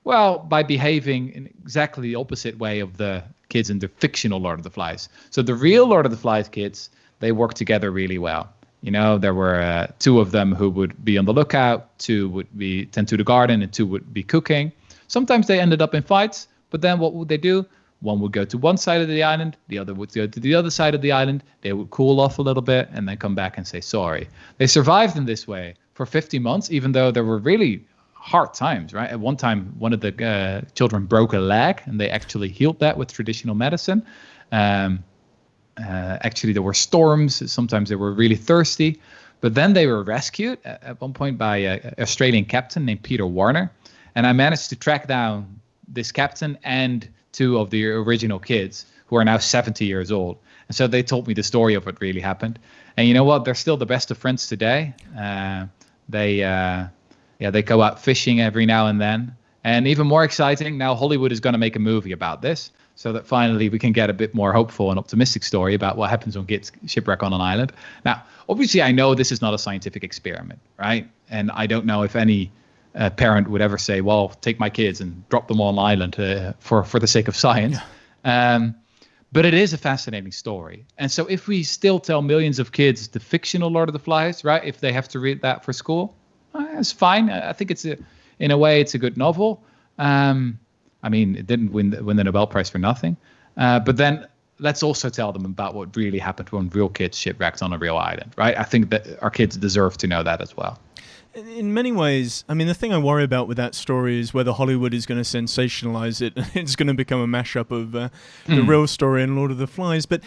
Well, by behaving in exactly the opposite way of the kids in the fictional Lord of the Flies. So the real Lord of the Flies kids, they work together really well. There were 2 of them who would be on the lookout, 2 would tend to the garden, and 2 would be cooking. Sometimes they ended up in fights, but then what would they do? One would go to one side of the island, the other would go to the other side of the island. They would cool off a little bit and then come back and say sorry. They survived in this way for 50 months, even though there were really hard times, right? At one time, one of the children broke a leg, and they actually healed that with traditional medicine. Actually, there were storms. Sometimes they were really thirsty. But then they were rescued at one point by an Australian captain named Peter Warner. And I managed to track down this captain and 2 of the original kids, who are now 70 years old. And so they told me the story of what really happened. And you know what? They're still the best of friends today. They go out fishing every now and then. And even more exciting, now Hollywood is going to make a movie about this, so that finally we can get a bit more hopeful and optimistic story about what happens when kids shipwreck on an island. Now, obviously, I know this is not a scientific experiment, right? And I don't know if any parent would ever say, well, take my kids and drop them on an island for the sake of science. Yeah. But it is a fascinating story. And so if we still tell millions of kids the fictional Lord of the Flies, right, if they have to read that for school, it's fine. I think in a way, it's a good novel. It didn't win the Nobel Prize for nothing. But then let's also tell them about what really happened when real kids shipwrecked on a real island, right? I think that our kids deserve to know that as well. In many ways, the thing I worry about with that story is whether Hollywood is going to sensationalize it. It's going to become a mashup of the real story and Lord of the Flies. But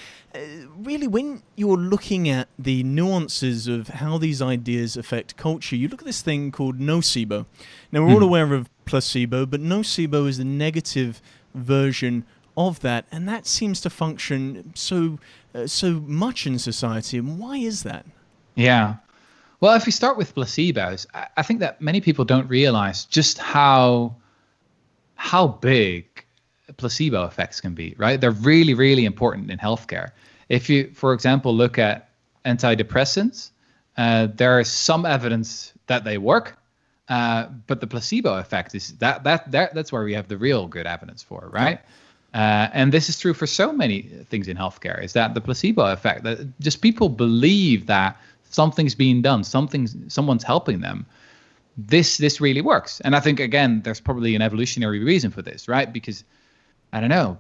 really, when you're looking at the nuances of how these ideas affect culture, you look at this thing called nocebo. Now, we're all aware of placebo, but nocebo is the negative version of that, and that seems to function so much in society. And why is that? Yeah. Well, if we start with placebos, I think that many people don't realize just how big placebo effects can be, right? They're really, really important in healthcare. If you, for example, look at antidepressants, there is some evidence that they work, but the placebo effect is that's where we have the real good evidence for, right? And this is true for so many things in healthcare, is that the placebo effect, that just people believe that something's being done, someone's helping them. This really works. And I think, again, there's probably an evolutionary reason for this, right? Because, I don't know,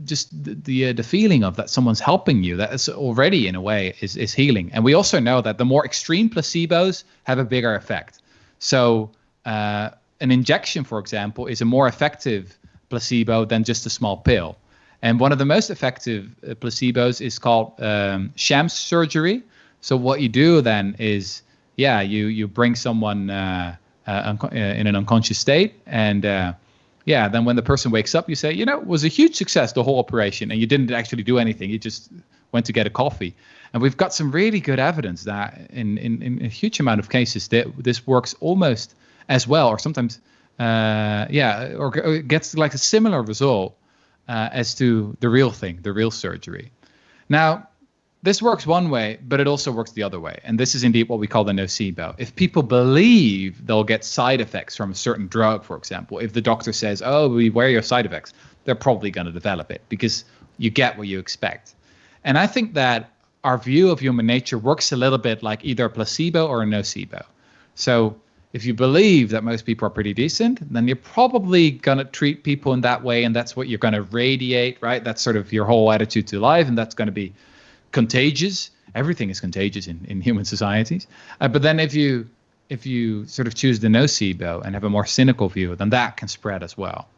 just the feeling of that someone's helping you, that is already in a way is healing. And we also know that the more extreme placebos have a bigger effect. So an injection, for example, is a more effective placebo than just a small pill. And one of the most effective placebos is called sham surgery. So what you do then is, you bring someone in an unconscious state, and then when the person wakes up, you say, it was a huge success, the whole operation, and you didn't actually do anything. You just went to get a coffee. And we've got some really good evidence that in a huge amount of cases that this works almost as well, or sometimes, or gets like a similar result as to the real thing, the real surgery. Now, this works one way, but it also works the other way. And this is indeed what we call the nocebo. If people believe they'll get side effects from a certain drug, for example, if the doctor says, beware your side effects, they're probably going to develop it because you get what you expect. And I think that our view of human nature works a little bit like either a placebo or a nocebo. So if you believe that most people are pretty decent, then you're probably going to treat people in that way, and that's what you're going to radiate, right? That's sort of your whole attitude to life, and that's going to be contagious. Everything is contagious in human societies. But then if you sort of choose the nocebo and have a more cynical view, then that can spread as well.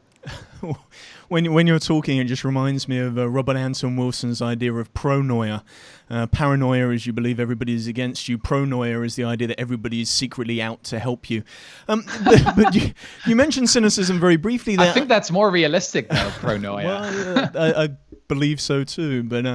When you're talking, it just reminds me of Robert Anton Wilson's idea of pronoia. Paranoia is you believe everybody is against you. Pronoia is the idea that everybody is secretly out to help you. But you mentioned cynicism very briefly there. I think that's more realistic, though, pronoia. Well, I believe so too, but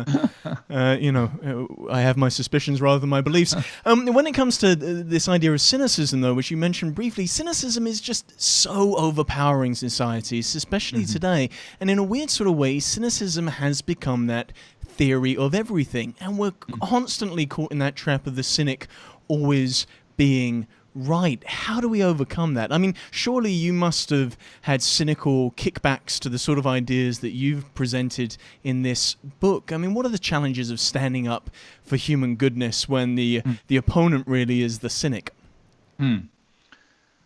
I have my suspicions rather than my beliefs. When it comes to this idea of cynicism, though, which you mentioned briefly, cynicism is just so overpowering societies, especially today. And in a weird sort of way, cynicism has become that theory of everything, and we're constantly caught in that trap of the cynic always being right. How do we overcome that? I mean, surely you must have had cynical kickbacks to the sort of ideas that you've presented in this book. I mean, what are the challenges of standing up for human goodness when the opponent really is the cynic?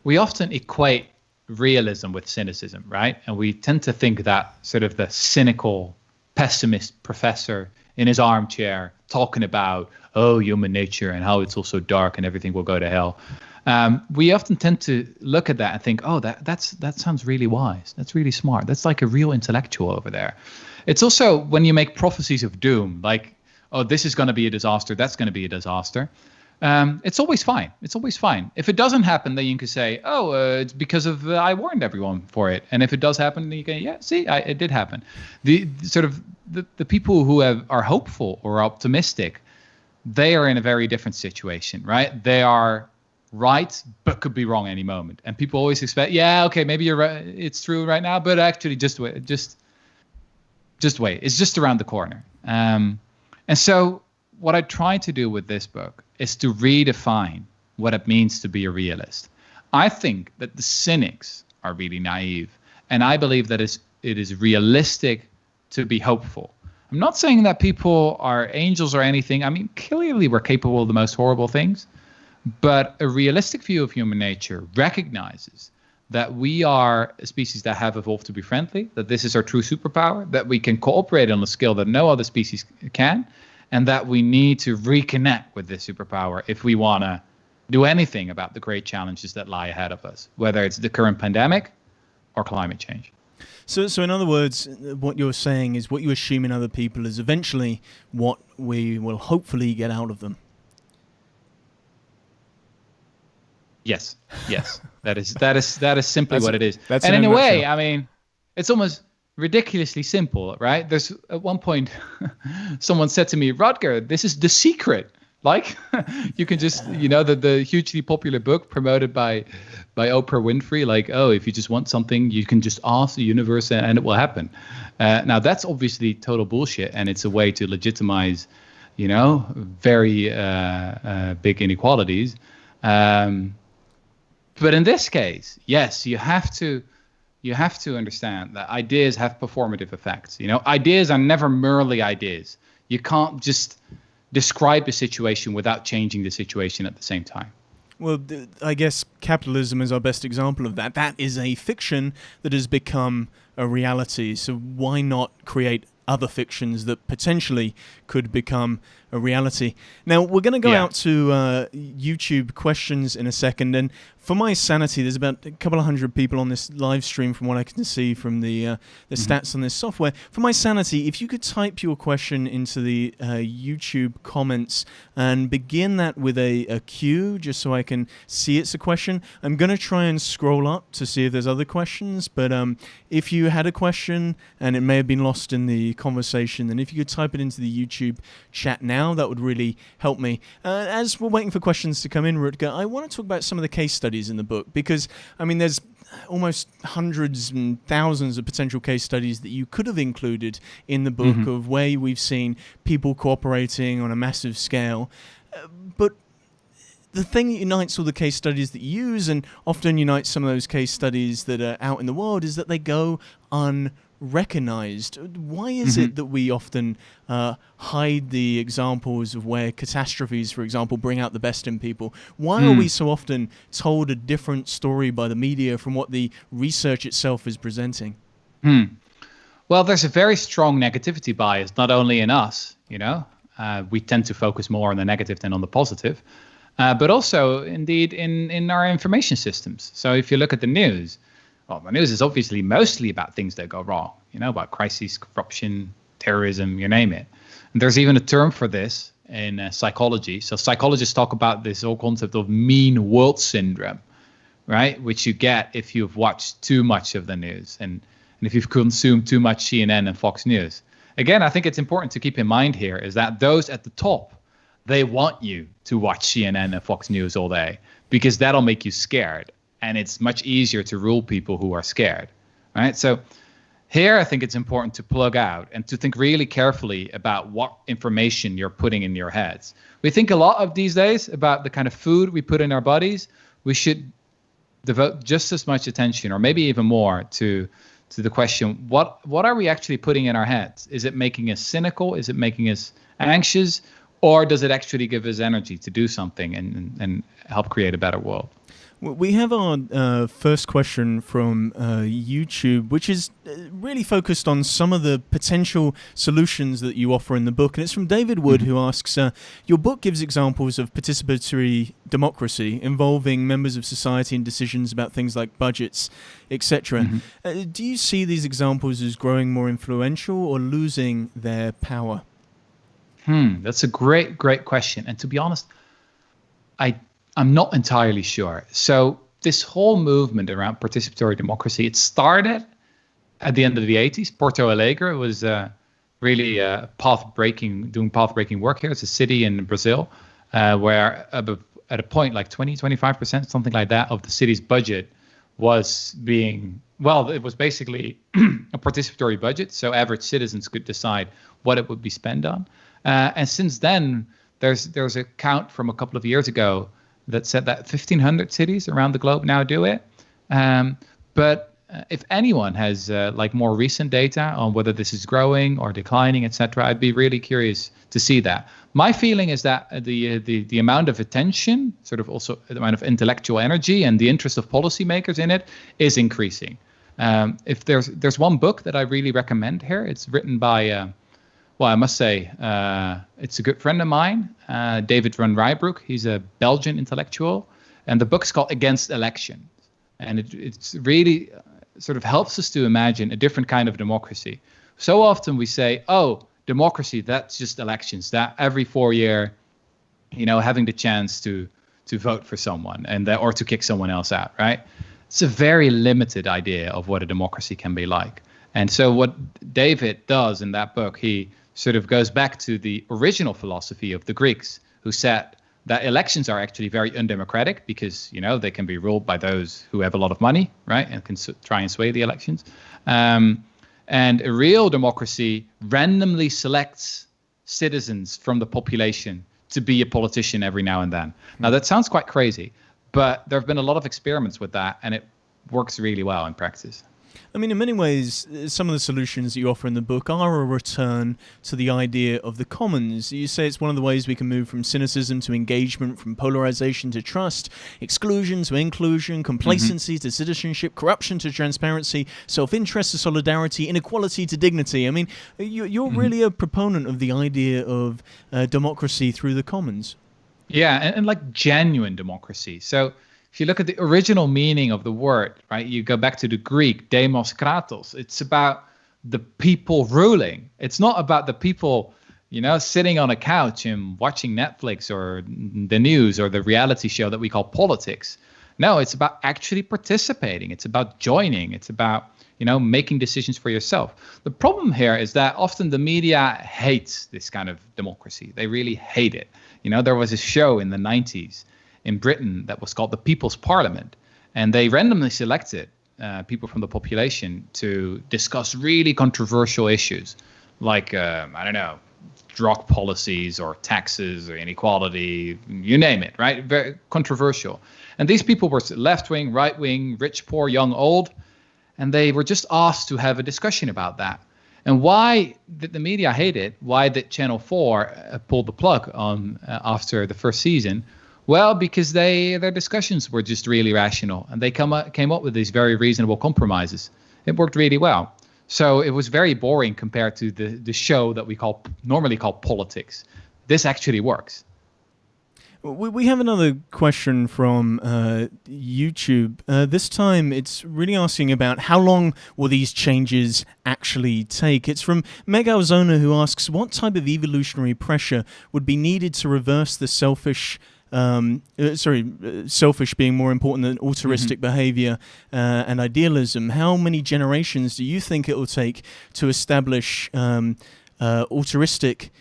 We often equate realism with cynicism, right? And we tend to think that sort of the cynical pessimist professor in his armchair talking about, human nature and how it's all so dark and everything will go to hell. We often tend to look at that and think, that sounds really wise. That's really smart. That's like a real intellectual over there. It's also when you make prophecies of doom, like, this is going to be a disaster. That's going to be a disaster. It's always fine. It's always fine. If it doesn't happen, then you can say, it's because of I warned everyone for it. And if it does happen, then you can, it did happen. The people who are hopeful or optimistic, they are in a very different situation, right? They are right, but could be wrong any moment. And people always expect, maybe you're right. It's true right now, but actually just wait. Just wait. It's just around the corner. And so what I try to do with this book is to redefine what it means to be a realist. I think that the cynics are really naive, and I believe that it is realistic to be hopeful. I'm not saying that people are angels or anything. I mean, clearly we're capable of the most horrible things, but a realistic view of human nature recognizes that we are a species that have evolved to be friendly, that this is our true superpower, that we can cooperate on a scale that no other species can, and that we need to reconnect with this superpower if we want to do anything about the great challenges that lie ahead of us, whether it's the current pandemic or climate change. So in other words, what you're saying is what you assume in other people is eventually what we will hopefully get out of them. Yes. That is simply what it is. And in a way, I mean, it's almost ridiculously simple, right? There's at one point someone said to me, Rutger, this is The Secret. Like, you can just, the hugely popular book promoted by Oprah Winfrey, like, if you just want something, you can just ask the universe and it will happen. Now, that's obviously total bullshit, and it's a way to legitimize, very big inequalities. But in this case, yes, you have to understand that ideas have performative effects. Ideas are never merely ideas. You can't just describe a situation without changing the situation at the same time. Well, I guess capitalism is our best example of that. That is a fiction that has become a reality. So why not create other fictions that potentially could become a reality? Now, we're going to go out to YouTube questions in a second. And for my sanity, there's about a couple of hundred people on this live stream from what I can see from the stats on this software. For my sanity, if you could type your question into the YouTube comments and begin that with a Q, just so I can see it's a question. I'm going to try and scroll up to see if there's other questions. But if you had a question and it may have been lost in the conversation, then if you could type it into the YouTube chat now, that would really help me. As we're waiting for questions to come in, Rutger, I want to talk about some of the case studies in the book, because there's almost hundreds and thousands of potential case studies that you could have included in the book of where we've seen people cooperating on a massive scale. But the thing that unites all the case studies that you use, and often unites some of those case studies that are out in the world, is that they go unreported. recognized. Why is it that we often hide the examples of where catastrophes, for example, bring out the best in people? Why are we so often told a different story by the media from what the research itself is presenting? Well, there's a very strong negativity bias, not only in us, we tend to focus more on the negative than on the positive, but also indeed in our information systems. So if you look at the news, well, the news is obviously mostly about things that go wrong, about crises, corruption, terrorism, you name it. And there's even a term for this in psychology. So psychologists talk about this whole concept of mean world syndrome, right? Which you get if you've watched too much of the news and if you've consumed too much CNN and Fox News. Again, I think it's important to keep in mind here is that those at the top, they want you to watch CNN and Fox News all day because that'll make you scared. And it's much easier to rule people who are scared, right? So here, I think it's important to plug out and to think really carefully about what information you're putting in your heads. We think a lot of these days about the kind of food we put in our bodies. We should devote just as much attention, or maybe even more, to the question, what are we actually putting in our heads? Is it making us cynical? Is it making us anxious? Or does it actually give us energy to do something and help create a better world? We have our first question from YouTube, which is really focused on some of the potential solutions that you offer in the book. And it's from David Wood, who asks, your book gives examples of participatory democracy involving members of society in decisions about things like budgets, etc. Do you see these examples as growing more influential or losing their power? That's a great question. And to be honest, I'm not entirely sure. So this whole movement around participatory democracy, it started at the end of the 80s. Porto Alegre was really doing path-breaking work here. It's a city in Brazil where at a point like 25%, something like that, of the city's budget was it was basically a participatory budget. So average citizens could decide what it would be spent on. And since then, there's a count from a couple of years ago that said that 1,500 cities around the globe now do it. But if anyone has more recent data on whether this is growing or declining, etc., I'd be really curious to see that. My feeling is that the amount of attention, sort of also the amount of intellectual energy and the interest of policymakers in it is increasing. If there's one book that I really recommend here, it's written by well, I must say, it's a good friend of mine, David van Rijbroek. He's a Belgian intellectual, and the book is called Against Elections. And it's really sort of helps us to imagine a different kind of democracy. So often we say, oh, democracy, that's just elections, that every 4 year, having the chance to vote for someone or to kick someone else out, right? It's a very limited idea of what a democracy can be like. And so what David does in that book, he sort of goes back to the original philosophy of the Greeks, who said that elections are actually very undemocratic because, they can be ruled by those who have a lot of money, right, and can try and sway the elections. And a real democracy randomly selects citizens from the population to be a politician every now and then. Now, that sounds quite crazy, but there have been a lot of experiments with that, and it works really well in practice. I mean, in many ways, some of the solutions that you offer in the book are a return to the idea of the commons. You say it's one of the ways we can move from cynicism to engagement, from polarization to trust, exclusion to inclusion, complacency to citizenship, corruption to transparency, self-interest to solidarity, inequality to dignity. I mean, you're really a proponent of the idea of democracy through the commons. Yeah, and like genuine democracy. So if you look at the original meaning of the word, right, you go back to the Greek, demos kratos. It's about the people ruling. It's not about the people, sitting on a couch and watching Netflix or the news or the reality show that we call politics. No, it's about actually participating. It's about joining. It's about, making decisions for yourself. The problem here is that often the media hates this kind of democracy. They really hate it. There was a show in the 90s in Britain that was called the People's Parliament, and they randomly selected people from the population to discuss really controversial issues like, drug policies or taxes or inequality, you name it, right? Very controversial. And these people were left-wing, right-wing, rich, poor, young, old, and they were just asked to have a discussion about that. And why did the media hate it? Why did Channel 4 pull the plug on after the first season? Well, because their discussions were just really rational, and they came up with these very reasonable compromises. It worked really well. So it was very boring compared to the show that we normally call politics. This actually works. We have another question from YouTube. This time it's really asking about how long will these changes actually take. It's from Meg Alzona, who asks, what type of evolutionary pressure would be needed to reverse the selfish being more important than altruistic behavior and idealism? How many generations do you think it will take to establish altruistic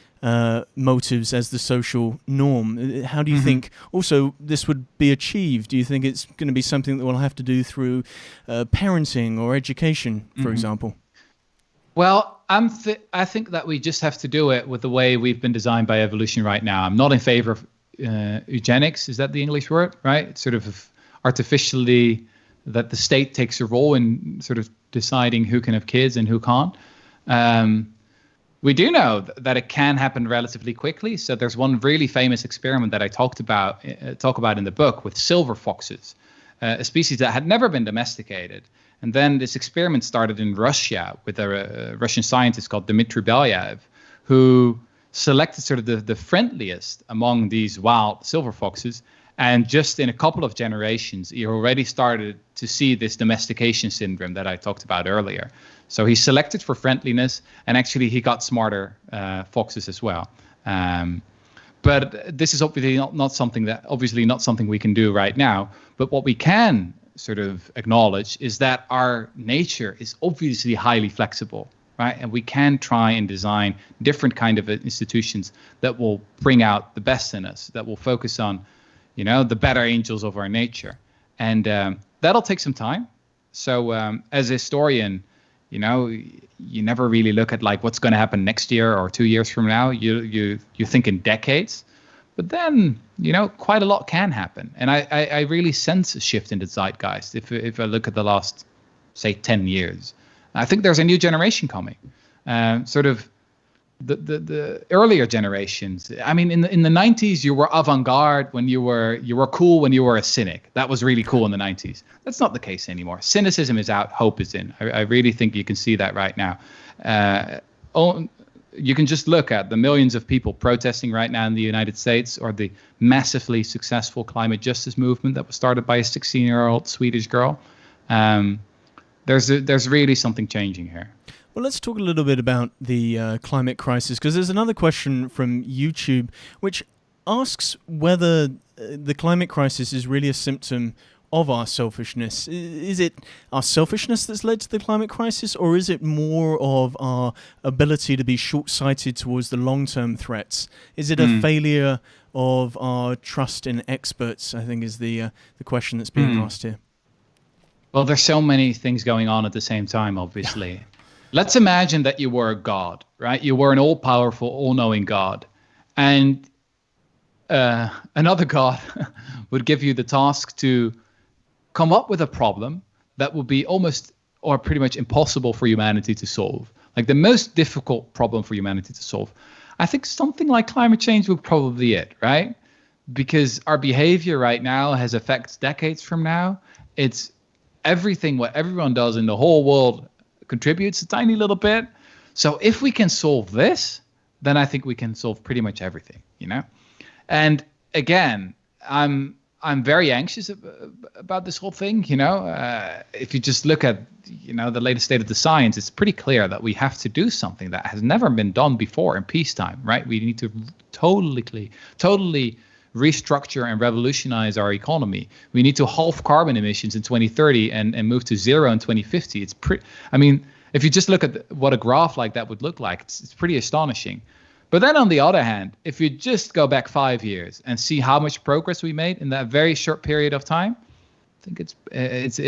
motives as the social norm? How do you think also this would be achieved? Do you think it's going to be something that we'll have to do through parenting or education, for example? Well, I think that we just have to do it with the way we've been designed by evolution right now. I'm not in favor of eugenics. Is that the English word, right? It's sort of artificially that the state takes a role in sort of deciding who can have kids and who can't. We do know that it can happen relatively quickly. So there's one really famous experiment that I talk about in the book with silver foxes, a species that had never been domesticated. And then this experiment started in Russia with a Russian scientist called Dmitry Belyaev, who selected sort of the friendliest among these wild silver foxes. And just in a couple of generations, he already started to see this domestication syndrome that I talked about earlier. So he selected for friendliness, and actually he got smarter foxes as well. But this is obviously not something we can do right now. But what we can sort of acknowledge is that our nature is obviously highly flexible, right? And we can try and design different kind of institutions that will bring out the best in us, that will focus on, the better angels of our nature. And that'll take some time. So as a historian, you never really look at like what's going to happen next year or 2 years from now. You think in decades, but then quite a lot can happen. And I really sense a shift in the zeitgeist if I look at the last, say, 10 years. I think there's a new generation coming. Sort of the earlier generations. I mean, in the 90s, you were avant-garde when you were cool when you were a cynic. That was really cool in the 90s. That's not the case anymore. Cynicism is out, hope is in. I really think you can see that right now. You can just look at the millions of people protesting right now in the United States, or the massively successful climate justice movement that was started by a 16-year-old Swedish girl. There's really something changing here. Well, let's talk a little bit about the climate crisis, because there's another question from YouTube which asks whether the climate crisis is really a symptom of our selfishness. Is it our selfishness that's led to the climate crisis, or is it more of our ability to be short-sighted towards the long-term threats? Is it a failure of our trust in experts, I think, is the question that's being asked here. Well, there's so many things going on at the same time, obviously. Let's imagine that you were a god, right? You were an all-powerful, all-knowing god. And another god would give you the task to come up with a problem that would be almost or pretty much impossible for humanity to solve. Like the most difficult problem for humanity to solve. I think something like climate change would probably be it, right? Because our behavior right now has effects decades from now. It's everything, what everyone does in the whole world contributes a tiny little bit. So if we can solve this, then I think we can solve pretty much everything, And again, I'm very anxious about this whole thing, If you just look at, the latest state of the science, it's pretty clear that we have to do something that has never been done before in peacetime, right? We need to totally restructure and revolutionize our economy. We need to halve carbon emissions in 2030 and move to zero in 2050. If you just look at what a graph like that would look like, it's pretty astonishing. But then on the other hand, if you just go back 5 years and see how much progress we made in that very short period of time, I think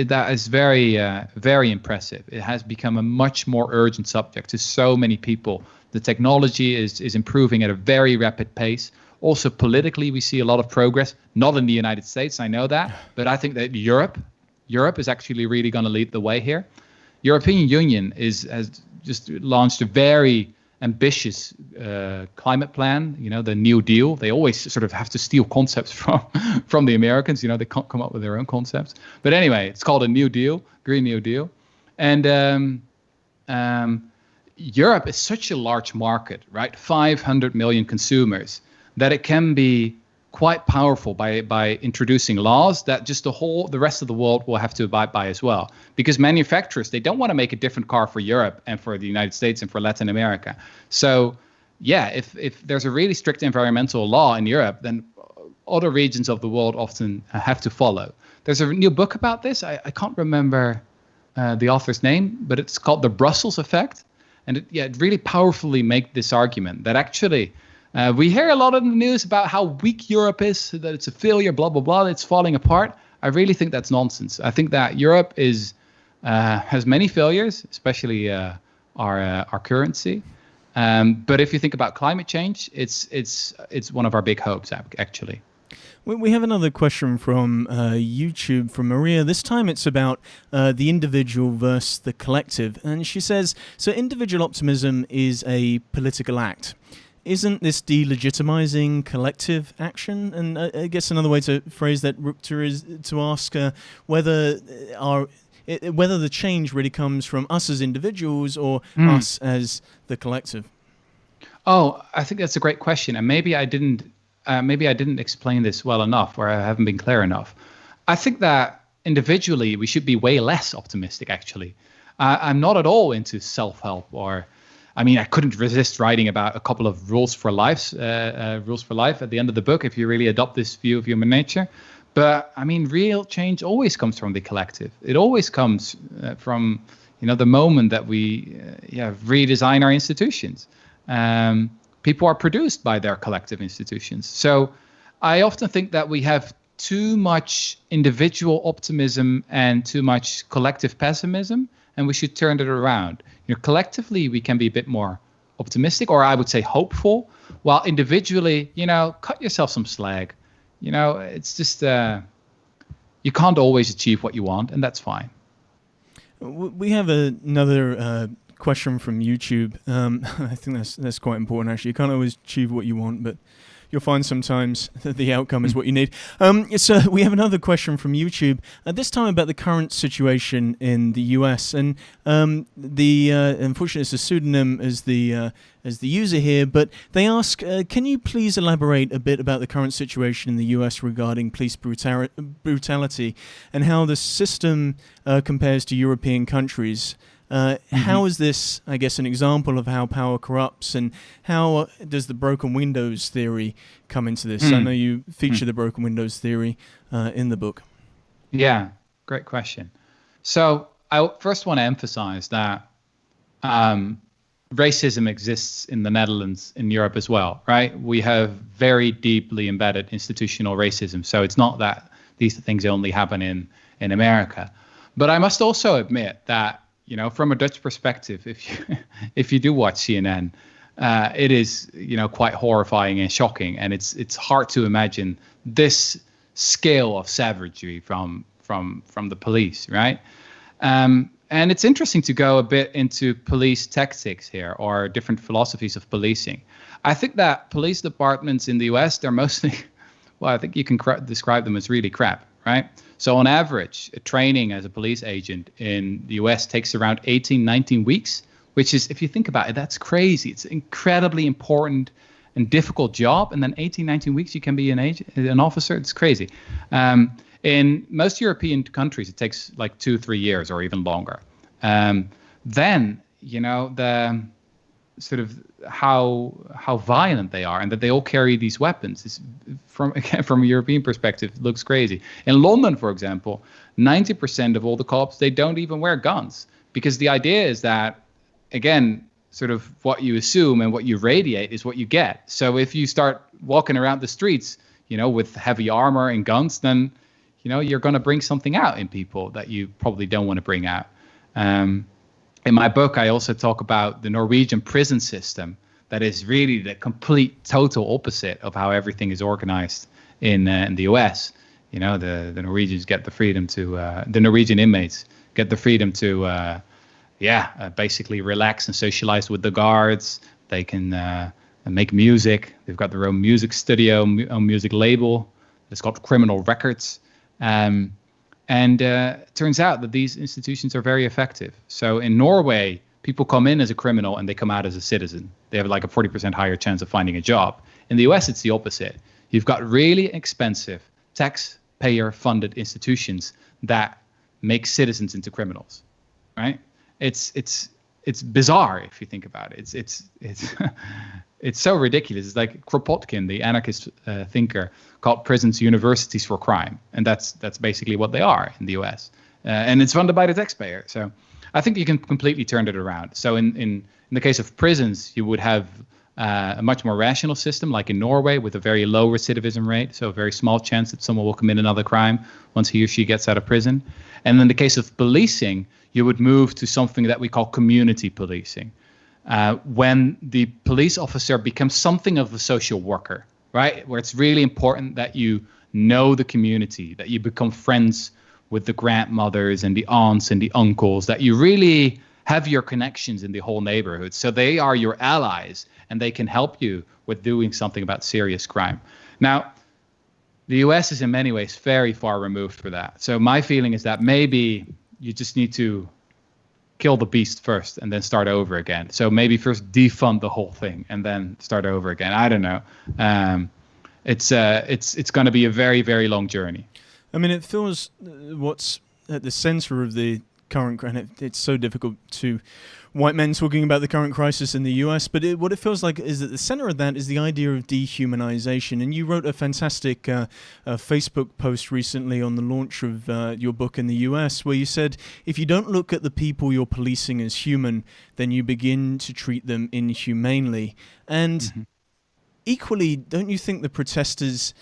that is very, very impressive. It has become a much more urgent subject to so many people. The technology is improving at a very rapid pace. Also, politically, we see a lot of progress, not in the United States, I know that, but I think that Europe is actually really going to lead the way here. European Union has just launched a very ambitious climate plan, the New Deal. They always sort of have to steal concepts from the Americans. They can't come up with their own concepts. But anyway, it's called a New Deal, Green New Deal. And Europe is such a large market, right? 500 million consumers, that it can be quite powerful by introducing laws that just the rest of the world will have to abide by as well. Because manufacturers, they don't want to make a different car for Europe and for the United States and for Latin America. So yeah, if there's a really strict environmental law in Europe, then other regions of the world often have to follow. There's a new book about this. I can't remember the author's name, but it's called The Brussels Effect. And it really powerfully makes this argument that actually we hear a lot in the news about how weak Europe is, that it's a failure, blah, blah, blah, it's falling apart. I really think that's nonsense. I think that Europe has many failures, especially our currency. But if you think about climate change, it's one of our big hopes, actually. We have another question from YouTube from Maria. This time it's about the individual versus the collective. And she says, so individual optimism is a political act. Isn't this delegitimizing collective action? And I guess another way to phrase that, Rutger, is to ask whether the change really comes from us as individuals or us as the collective. Oh, I think that's a great question. And maybe I didn't explain this well enough, or I haven't been clear enough. I think that individually we should be way less optimistic, actually. I'm not at all into self-help I couldn't resist writing about a couple of rules for life at the end of the book if you really adopt this view of human nature. But real change always comes from the collective. It always comes from the moment that we redesign our institutions. People are produced by their collective institutions. So I often think that we have too much individual optimism and too much collective pessimism, and we should turn it around. Collectively, we can be a bit more optimistic, or I would say hopeful, while individually, cut yourself some slack. It's just, you can't always achieve what you want, and that's fine. We have another question from YouTube. I think that's quite important, actually. You can't always achieve what you want, but you'll find sometimes that the outcome is what you need. So we have another question from YouTube, this time about the current situation in the US. And unfortunately, it's a pseudonym as the user here, but they ask, can you please elaborate a bit about the current situation in the US regarding police brutality and how the system compares to European countries? How is this, I guess, an example of how power corrupts, and how does the broken windows theory come into this? I know you feature the broken windows theory in the book. Yeah, great question. So I first want to emphasize that racism exists in the Netherlands, in Europe as well, right? We have very deeply embedded institutional racism. So it's not that these things only happen in America. But I must also admit that from a Dutch perspective, if you do watch CNN, it is quite horrifying and shocking, and it's hard to imagine this scale of savagery from the police, right? And it's interesting to go a bit into police tactics here, or different philosophies of policing. I think that police departments in the US, they're mostly, well, I think you can describe them as really crap, right? So on average, a training as a police agent in the US takes around 18, 19 weeks, which is, if you think about it, that's crazy. It's an incredibly important and difficult job. And then 18, 19 weeks, you can be an officer. It's crazy. In most European countries, it takes like 2-3 years or even longer. Then, the sort of how violent they are, and that they all carry these weapons is, from a European perspective, looks crazy. In London, for example, 90% of all the cops, they don't even wear guns, because the idea is that, again, sort of what you assume and what you radiate is what you get. So if you start walking around the streets, with heavy armor and guns, then, you're going to bring something out in people that you probably don't want to bring out. In my book, I also talk about the Norwegian prison system that is really the complete, total opposite of how everything is organized in the US. The Norwegians get the freedom to, the Norwegian inmates get the freedom to basically relax and socialize with the guards. They can make music. They've got their own music studio, own music label. It's called Criminal Records. It turns out that these institutions are very effective. So in Norway, people come in as a criminal and they come out as a citizen. They have like a 40% higher chance of finding a job. In the US, it's the opposite. You've got really expensive taxpayer-funded institutions that make citizens into criminals, right? It's bizarre if you think about it. It's so ridiculous. It's like Kropotkin, the anarchist thinker, called prisons universities for crime, and that's basically what they are in the U.S. And it's funded by the taxpayer. So I think you can completely turn it around. So in the case of prisons, you would have a much more rational system, like in Norway, with a very low recidivism rate, so a very small chance that someone will commit another crime once he or she gets out of prison. And in the case of policing, you would move to something that we call community policing, when the police officer becomes something of a social worker, right? Where it's really important that you know the community, that you become friends with the grandmothers and the aunts and the uncles, that you really have your connections in the whole neighborhood. So they are your allies and they can help you with doing something about serious crime. Now, the US is in many ways very far removed for that. So my feeling is that maybe you just need to kill the beast first and then start over again. So maybe first defund the whole thing and then start over again. I don't know. It's going to be a very, very long journey. I mean, it feels what's at the center of the current, and it's so difficult to white men talking about the current crisis in the US, but what it feels like is that the center of that is the idea of dehumanization. And you wrote a fantastic Facebook post recently on the launch of your book in the US, where you said, if you don't look at the people you're policing as human, then you begin to treat them inhumanely. And equally, don't you think the protesters,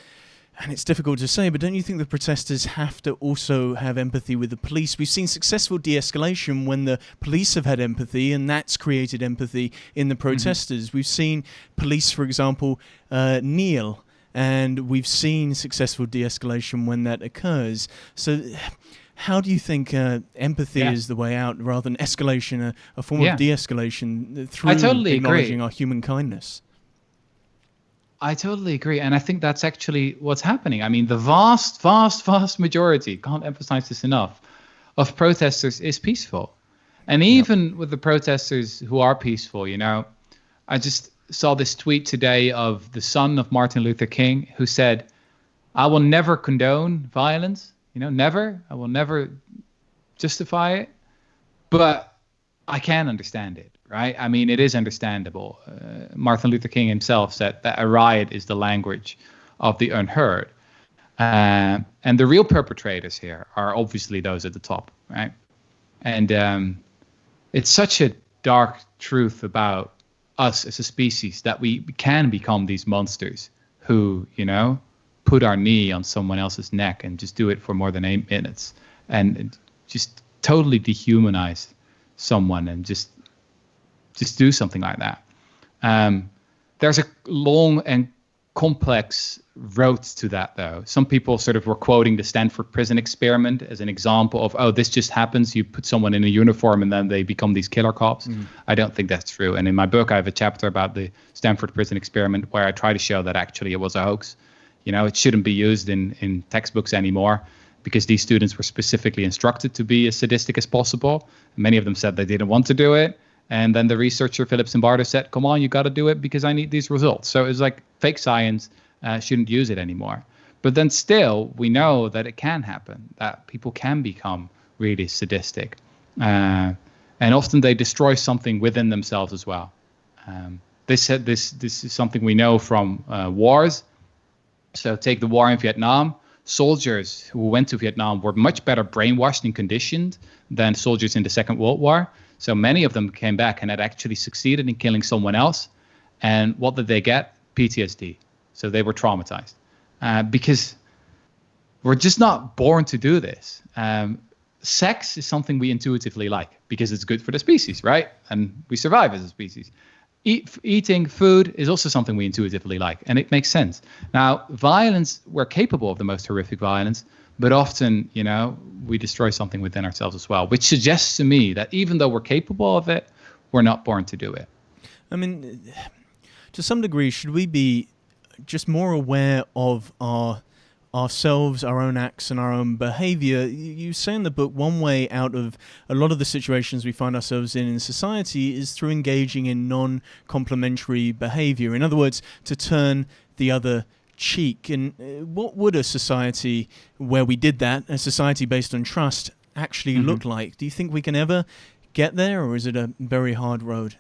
and it's difficult to say, but don't you think the protesters have to also have empathy with the police? We've seen successful de-escalation when the police have had empathy, and that's created empathy in the protesters. We've seen police, for example, kneel, and we've seen successful de-escalation when that occurs. So how do you think empathy is the way out rather than escalation, a form of de-escalation through acknowledging our human kindness? I totally agree. And I think that's actually what's happening. I mean, the vast, vast, vast majority, can't emphasize this enough, of protesters is peaceful. And even with the protesters who are peaceful, you know, I just saw this tweet today of the son of Martin Luther King who said, I will never condone violence, you know, never. I will never justify it, but I can understand it. Right? I mean, it is understandable. Martin Luther King himself said that a riot is the language of the unheard. And the real perpetrators here are obviously those at the top, right? And it's such a dark truth about us as a species that we can become these monsters who, you know, put our knee on someone else's neck and just do it for more than 8 minutes and just totally dehumanize someone and just do something like that. There's a long and complex road to that, though. Some people sort of were quoting the Stanford prison experiment as an example of, oh, this just happens. You put someone in a uniform and then they become these killer cops. I don't think that's true. And in my book, I have a chapter about the Stanford prison experiment where I try to show that actually it was a hoax. You know, it shouldn't be used in textbooks anymore because these students were specifically instructed to be as sadistic as possible. Many of them said they didn't want to do it. And then the researcher, Philip Zimbardo, said, come on, you got to do it because I need these results. So it's like fake science, shouldn't use it anymore. But then still, we know that it can happen, that people can become really sadistic. And often they destroy something within themselves as well. This is something we know from wars. So take the war in Vietnam. Soldiers who went to Vietnam were much better brainwashed and conditioned than soldiers in the Second World War. So many of them came back and had actually succeeded in killing someone else. And what did they get? PTSD. So they were traumatized because we're just not born to do this. Sex is something we intuitively like because it's good for the species, right? And we survive as a species. Eating food is also something we intuitively like, and it makes sense. Now, violence, we're capable of the most horrific violence, but often, you know, we destroy something within ourselves as well, which suggests to me that even though we're capable of it, we're not born to do it. I mean, to some degree, should we be just more aware of ourselves, our own acts, and our own behavior? You say in the book one way out of a lot of the situations we find ourselves in society is through engaging in non-complementary behavior. In other words, to turn the other cheek. And what would a society where we did that, a society based on trust, actually look like? Do you think we can ever get there, or is it a very hard road?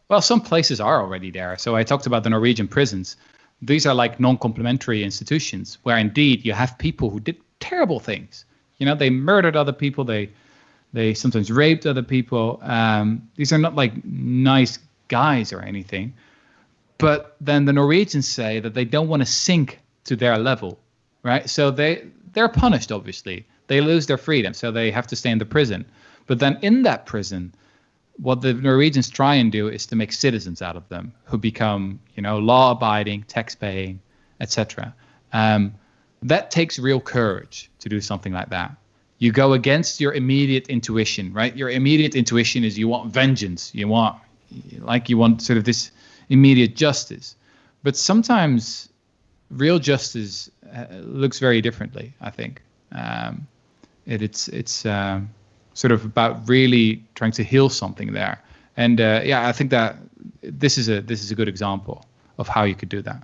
Well, some places are already there. So I talked about the Norwegian prisons. These are like non-complementary institutions where indeed you have people who did terrible things. You know, they murdered other people. They sometimes raped other people. These are not like nice guys or anything. But then the Norwegians say that they don't want to sink to their level, right? So they're punished, obviously. They lose their freedom, so they have to stay in the prison. But then in that prison, what the Norwegians try and do is to make citizens out of them who become, law-abiding, tax-paying, etc. That takes real courage to do something like that. You go against your immediate intuition, right? Your immediate intuition is you want vengeance. You want sort of this immediate justice. But sometimes real justice looks very differently, I think. It's sort of about really trying to heal something there. And I think that this is a good example of how you could do that.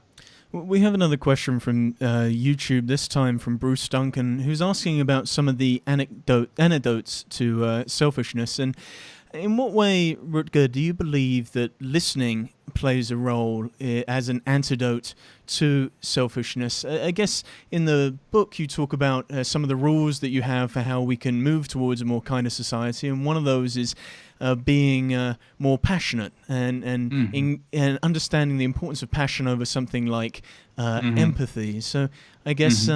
We have another question from YouTube, this time from Bruce Duncan, who's asking about some of the antidotes to selfishness. And in what way, Rutger, do you believe that listening plays a role as an antidote to selfishness? I guess in the book you talk about some of the rules that you have for how we can move towards a more kinder society, and one of those is being more passionate and understanding the importance of passion over something like empathy. So I guess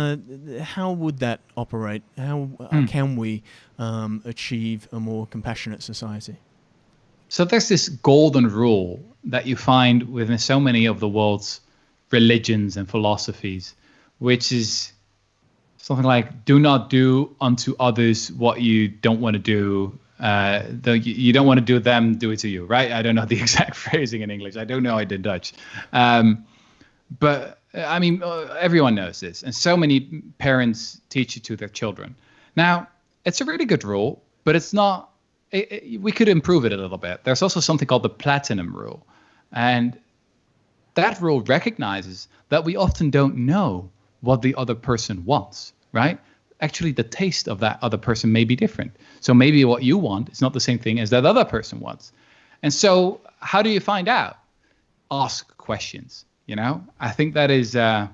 how would that operate? How can we achieve a more compassionate society? So there's this golden rule that you find within so many of the world's religions and philosophies, which is something like, do not do unto others what you don't want to do. Though you don't want to do them, do it to you, right? I don't know the exact phrasing in English. I don't know it in Dutch. But I mean, everyone knows this. And so many parents teach it to their children. Now, it's a really good rule, but it's not, we could improve it a little bit. There's also something called the platinum rule. And that rule recognizes that we often don't know what the other person wants, right? Actually, the taste of that other person may be different. So maybe what you want is not the same thing as that other person wants. And so how do you find out? Ask questions, I think that is, as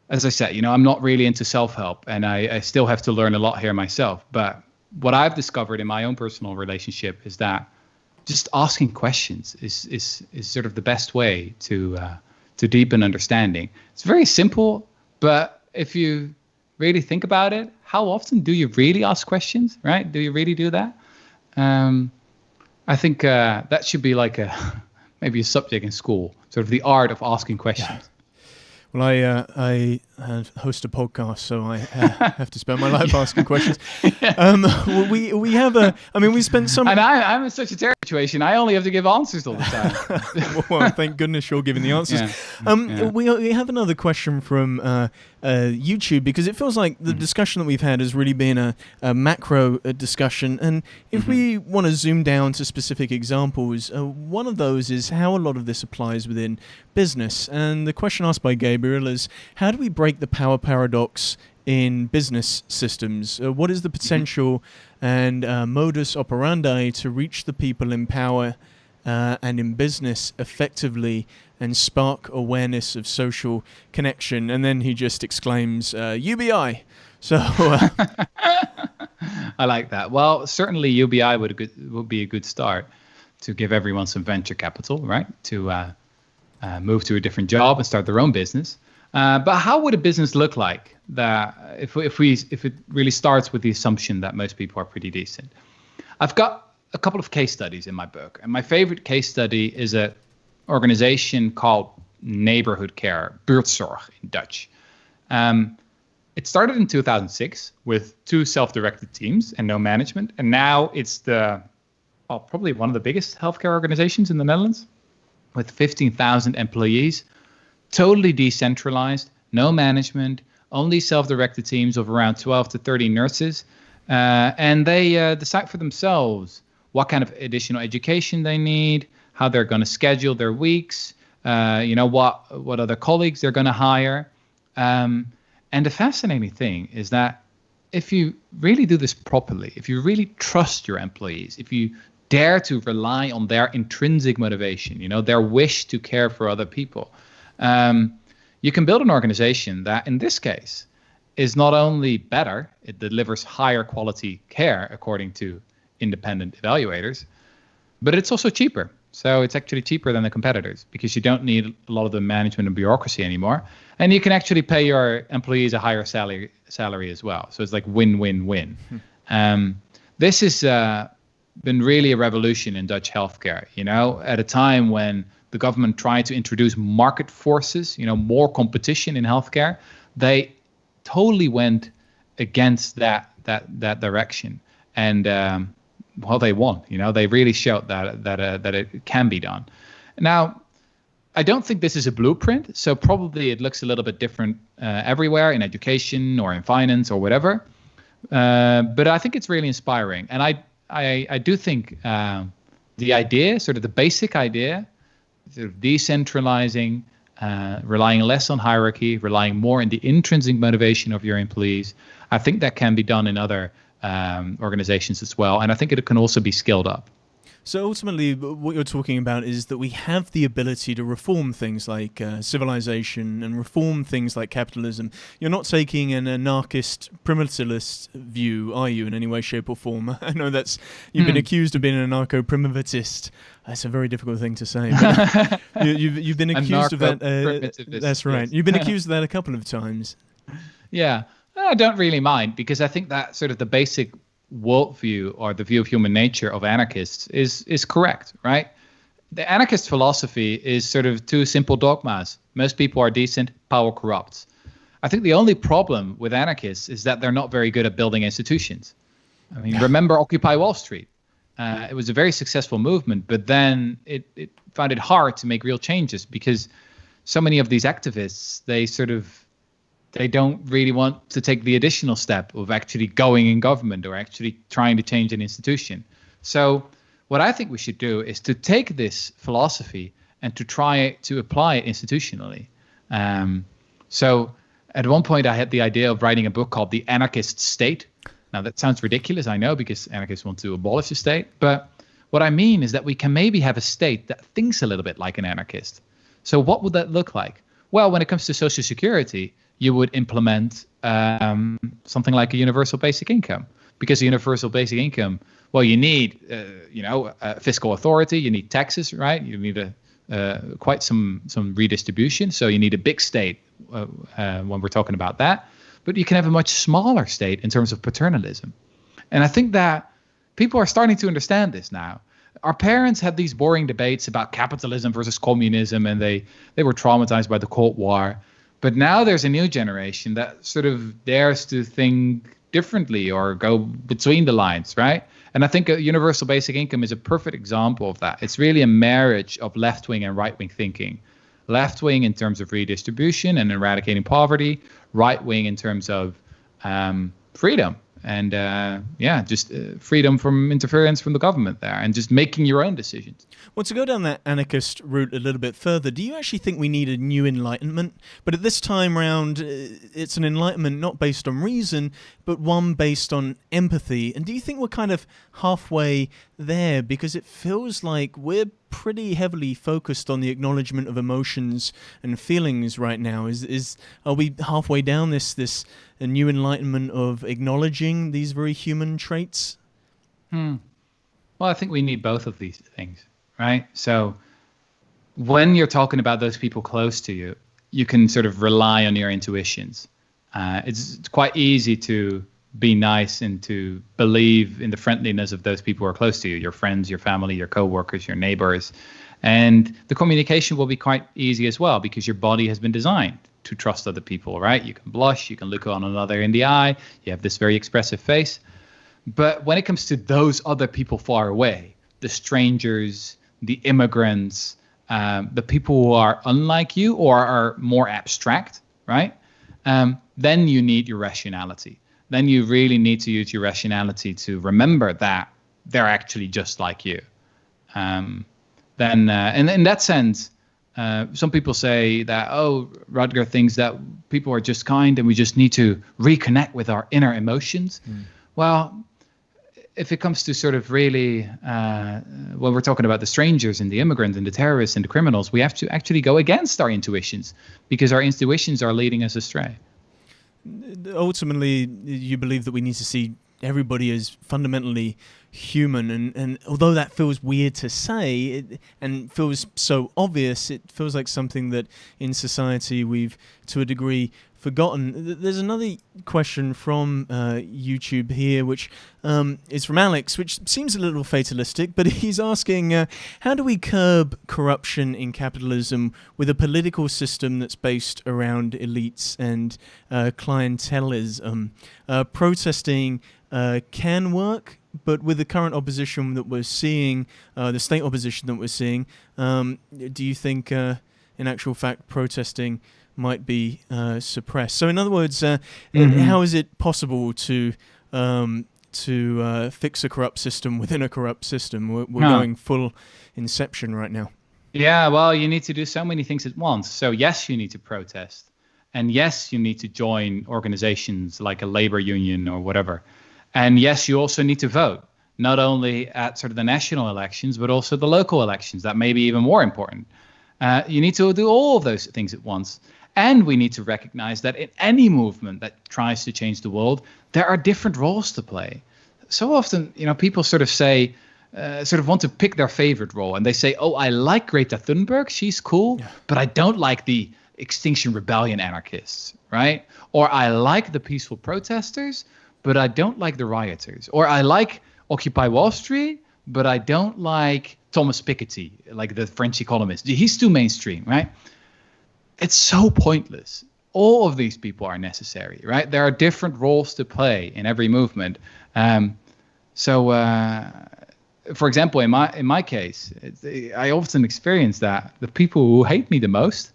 I said, I'm not really into self-help, and I still have to learn a lot here myself. But what I've discovered in my own personal relationship is that just asking questions is sort of the best way to deepen understanding. It's very simple, but if you really think about it, how often do you really ask questions, right? Do you really do that? I think that should be like maybe a subject in school, sort of the art of asking questions. Yeah. Well, I host a podcast, so I have to spend my life asking questions. We have we spent some... And I'm in such a terrible situation. I only have to give answers all the time. Well, thank goodness you're giving the answers. We have another question from YouTube, because it feels like the discussion that we've had has really been a macro discussion. And if we want to zoom down to specific examples, one of those is how a lot of this applies within business. And the question asked by Gabriel is, how do we break the power paradox in business systems? What is the potential and modus operandi to reach the people in power and in business effectively and spark awareness of social connection? And then he just exclaims, UBI. So I like that. Well, certainly UBI would be a good start to give everyone some venture capital, right? To move to a different job and start their own business. But how would a business look like that if it really starts with the assumption that most people are pretty decent? I've got a couple of case studies in my book, and my favorite case study is an organization called Neighborhood Care, buurtzorg in Dutch. It started in 2006 with 2 self-directed teams and no management. And now it's probably one of the biggest healthcare organizations in the Netherlands with 15,000 employees, totally decentralized, no management, only self-directed teams of around 12 to 30 nurses. And they decide for themselves what kind of additional education they need, how they're going to schedule their weeks, what other colleagues they're going to hire. And the fascinating thing is that if you really do this properly, if you really trust your employees, if you dare to rely on their intrinsic motivation, their wish to care for other people, you can build an organization that, in this case, is not only better, it delivers higher quality care according to independent evaluators, but it's also cheaper. So it's actually cheaper than the competitors because you don't need a lot of the management and bureaucracy anymore. And you can actually pay your employees a higher salary as well. So it's like win-win-win. This has been really a revolution in Dutch healthcare, at a time when the government tried to introduce market forces, more competition in healthcare. They totally went against that direction. And they won. They really showed that it can be done. Now, I don't think this is a blueprint, so probably it looks a little bit different everywhere in education or in finance or whatever. But I think it's really inspiring, and I do think the idea, sort of the basic idea, sort of decentralizing, relying less on hierarchy, relying more on the intrinsic motivation of your employees. I think that can be done in other organizations as well, and I think it can also be scaled up. So ultimately, what you're talking about is that we have the ability to reform things like civilization and reform things like capitalism. You're not taking an anarchist, primitivist view, are you, in any way, shape, or form? I know you've been accused of being an anarcho-primitivist. That's a very difficult thing to say. But you've been accused of that. That's right. Yes. You've been accused of that a couple of times. Yeah. I don't really mind, because I think that sort of the basic worldview or the view of human nature of anarchists is correct, right? The anarchist philosophy is sort of 2 simple dogmas. Most people are decent, power corrupts. I think the only problem with anarchists is that they're not very good at building institutions. I mean, remember Occupy Wall Street? It was a very successful movement, but then it found it hard to make real changes because so many of these activists, they don't really want to take the additional step of actually going in government or actually trying to change an institution. So what I think we should do is to take this philosophy and to try to apply it institutionally. So at one point I had the idea of writing a book called The Anarchist State. Now that sounds ridiculous, I know, because anarchists want to abolish the state. But what I mean is that we can maybe have a state that thinks a little bit like an anarchist. So what would that look like? Well, when it comes to Social Security, you would implement something like a universal basic income, because a universal basic income, well, you need, fiscal authority, you need taxes, right? You need quite some redistribution. So you need a big state when we're talking about that, but you can have a much smaller state in terms of paternalism. And I think that people are starting to understand this now. Our parents had these boring debates about capitalism versus communism, and they were traumatized by the Cold War. But now there's a new generation that sort of dares to think differently or go between the lines, right? And I think a universal basic income is a perfect example of that. It's really a marriage of left-wing and right-wing thinking. Left-wing in terms of redistribution and eradicating poverty, right-wing in terms of freedom and just freedom from interference from the government there, and just making your own decisions. Well, to go down that anarchist route a little bit further, do you actually think we need a new enlightenment? But at this time round, it's an enlightenment not based on reason, but one based on empathy. And do you think we're kind of halfway there? Because it feels like we're pretty heavily focused on the acknowledgement of emotions and feelings right now. Are we halfway down this a new enlightenment of acknowledging these very human traits? Well, I think we need both of these things, right? So when you're talking about those people close to you, you can sort of rely on your intuitions. It's quite easy to be nice and to believe in the friendliness of those people who are close to you, your friends, your family, your coworkers, your neighbors. And the communication will be quite easy as well, because your body has been designed to trust other people, right? You can blush, you can look on another in the eye, you have this very expressive face. But when it comes to those other people far away, the strangers, the immigrants, the people who are unlike you or are more abstract, right? Then you need your rationality. Then you really need to use your rationality to remember that they're actually just like you. And in that sense, some people say that, Rutger thinks that people are just kind and we just need to reconnect with our inner emotions. Well, if it comes to sort of really, when we're talking about the strangers and the immigrants and the terrorists and the criminals, we have to actually go against our intuitions, because our intuitions are leading us astray. Ultimately, you believe that we need to see everybody as fundamentally human, and although that feels weird to say and feels so obvious, it feels like something that in society we've to a degree forgotten. There's another question from YouTube here, which is from Alex, which seems a little fatalistic, but he's asking, how do we curb corruption in capitalism with a political system that's based around elites and clientelism? Protesting can work, but with the current opposition that we're seeing, the state opposition that we're seeing, do you think, in actual fact, protesting might be suppressed? So, in other words, how is it possible to fix a corrupt system within a corrupt system? We're going full Inception right now. Yeah, well, you need to do so many things at once. So, yes, you need to protest. And yes, you need to join organizations like a labor union or whatever. And yes, you also need to vote, not only at sort of the national elections, but also the local elections. That may be even more important. You need to do all of those things at once. And we need to recognize that in any movement that tries to change the world, there are different roles to play. So often, people sort of say, sort of want to pick their favorite role. And they say, I like Greta Thunberg, she's cool, but I don't like the Extinction Rebellion anarchists, right? Or I like the peaceful protesters, but I don't like the rioters. Or I like Occupy Wall Street, but I don't like Thomas Piketty, like the French economist. He's too mainstream, right? It's so pointless. All of these people are necessary, right? There are different roles to play in every movement. For example, in my case, I often experience that the people who hate me the most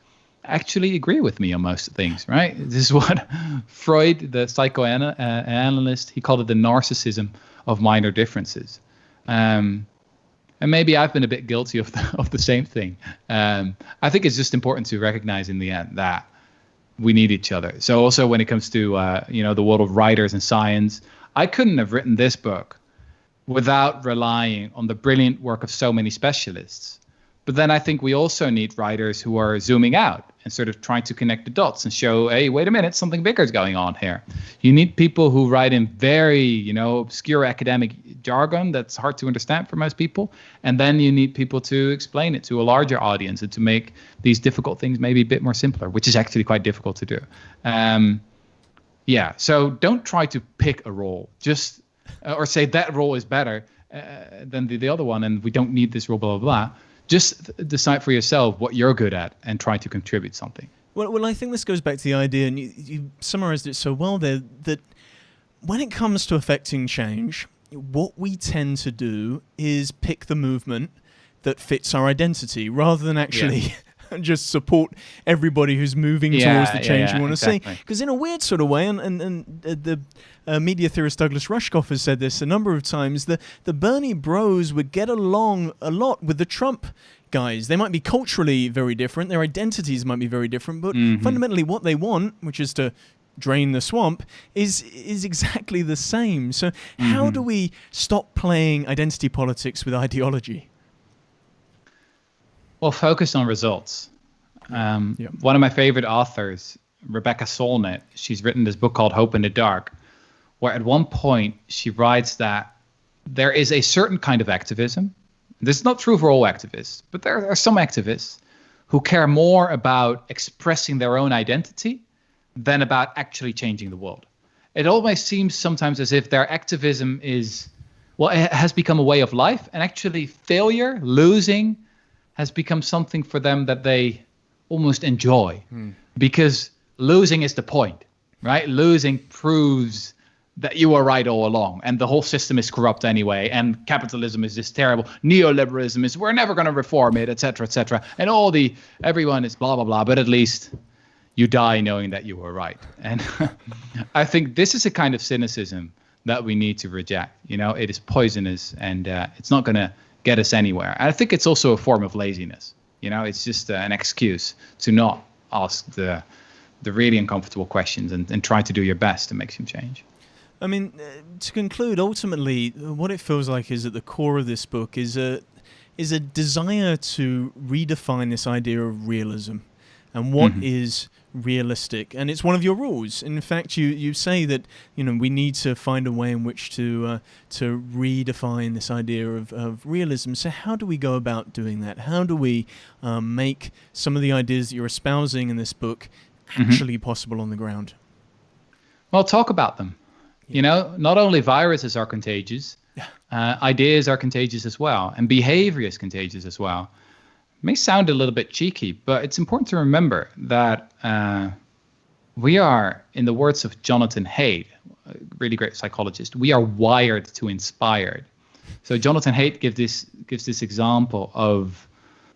actually agree with me on most things, right? This is what Freud, the psychoanalyst, he called it the narcissism of minor differences. And maybe I've been a bit guilty of the same thing. I think it's just important to recognize in the end that we need each other. So also when it comes to the world of writers and science, I couldn't have written this book without relying on the brilliant work of so many specialists. But then I think we also need writers who are zooming out and sort of trying to connect the dots and show, hey, wait a minute, something bigger is going on here. You need people who write in very, obscure academic jargon that's hard to understand for most people. And then you need people to explain it to a larger audience and to make these difficult things maybe a bit more simpler, which is actually quite difficult to do. So don't try to pick a role, just or say that role is better than the other one and we don't need this role, blah, blah, blah. Just decide for yourself what you're good at and try to contribute something. Well, I think this goes back to the idea, and you summarized it so well there, that when it comes to affecting change, what we tend to do is pick the movement that fits our identity rather than actually just support everybody who's moving towards the change you want to see. Because in a weird sort of way, and the media theorist Douglas Rushkoff has said this a number of times, the Bernie bros would get along a lot with the Trump guys. They might be culturally very different, their identities might be very different, but fundamentally what they want, which is to drain the swamp, is exactly the same. So how do we stop playing identity politics with ideology? Well, focus on results. One of my favorite authors, Rebecca Solnit, she's written this book called Hope in the Dark, where at one point she writes that there is a certain kind of activism. This is not true for all activists, but there are some activists who care more about expressing their own identity than about actually changing the world. It almost seems sometimes as if their activism it has become a way of life, and actually failure, losing, has become something for them that they almost enjoy, because losing is the point, right? Losing proves that you are right all along, and the whole system is corrupt anyway, and capitalism is just terrible. Neoliberalism is, we're never going to reform it, etc., etc. And everyone is blah, blah, blah, but at least you die knowing that you were right. And I think this is a kind of cynicism that we need to reject. It is poisonous, and it's not going to get us anywhere. And I think it's also a form of laziness. It's just an excuse to not ask the really uncomfortable questions and try to do your best to make some change. I mean, to conclude, ultimately, what it feels like is at the core of this book is a desire to redefine this idea of realism and what is realistic. And it's one of your rules. In fact, you say that we need to find a way in which to redefine this idea of realism. So how do we go about doing that? How do we make some of the ideas that you're espousing in this book actually possible on the ground? Well, talk about them. Not only viruses are contagious, ideas are contagious as well, and behavior is contagious as well. It may sound a little bit cheeky, but it's important to remember that we are, in the words of Jonathan Haidt, a really great psychologist, we are wired to inspired. So Jonathan Haidt gives this example of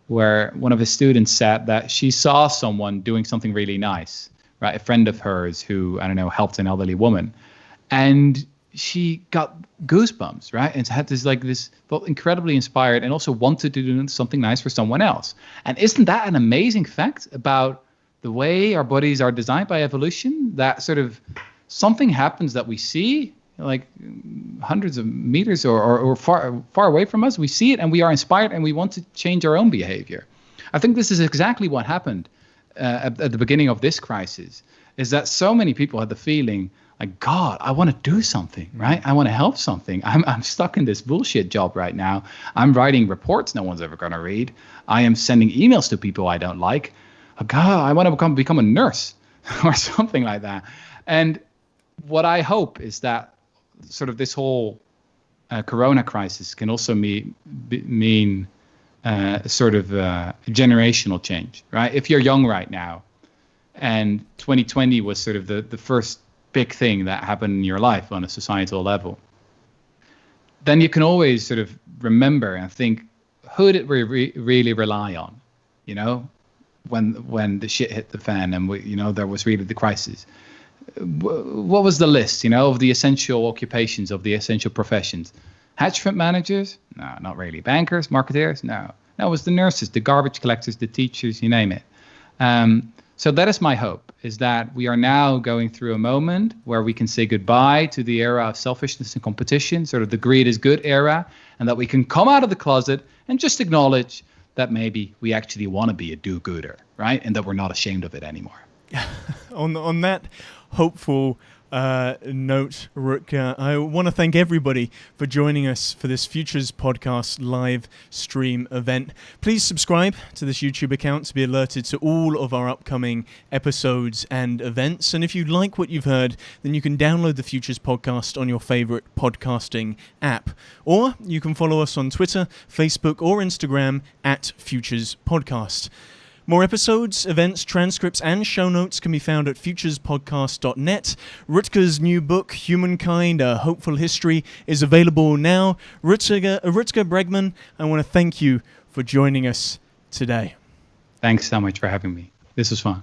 where one of his students said that she saw someone doing something really nice, right? A friend of hers who, helped an elderly woman. And she got goosebumps, right? And had felt incredibly inspired and also wanted to do something nice for someone else. And isn't that an amazing fact about the way our bodies are designed by evolution? That sort of something happens that we see like hundreds of meters or far away from us. We see it and we are inspired and we want to change our own behavior. I think this is exactly what happened at the beginning of this crisis, is that so many people had the feeling like, God, I want to do something, right? I want to help something. I'm stuck in this bullshit job right now. I'm writing reports no one's ever going to read. I am sending emails to people I don't like. Oh, God, I want to become a nurse or something like that. And what I hope is that sort of this whole corona crisis can also mean sort of generational change, right? If you're young right now, and 2020 was sort of the first big thing that happened in your life on a societal level, then you can always sort of remember and think, who did we really rely on, when the shit hit the fan and there was really the crisis. What was the list, of the essential occupations, of the essential professions? Hedge fund managers? No, not really. Bankers, marketeers? No. No, it was the nurses, the garbage collectors, the teachers, you name it. So that is my hope, is that we are now going through a moment where we can say goodbye to the era of selfishness and competition, sort of the greed is good era, and that we can come out of the closet and just acknowledge that maybe we actually want to be a do-gooder, right? And that we're not ashamed of it anymore. On that hopeful note, Rutger, I want to thank everybody for joining us for this Futures Podcast live stream event. Please subscribe to this YouTube account to be alerted to all of our upcoming episodes and events. And if you like what you've heard, then you can download the Futures Podcast on your favorite podcasting app. Or you can follow us on Twitter, Facebook, or Instagram at Futures Podcast. More episodes, events, transcripts, and show notes can be found at futurespodcast.net. Rutger's new book, Humankind, A Hopeful History, is available now. Rutger Bregman, I want to thank you for joining us today. Thanks so much for having me. This was fun.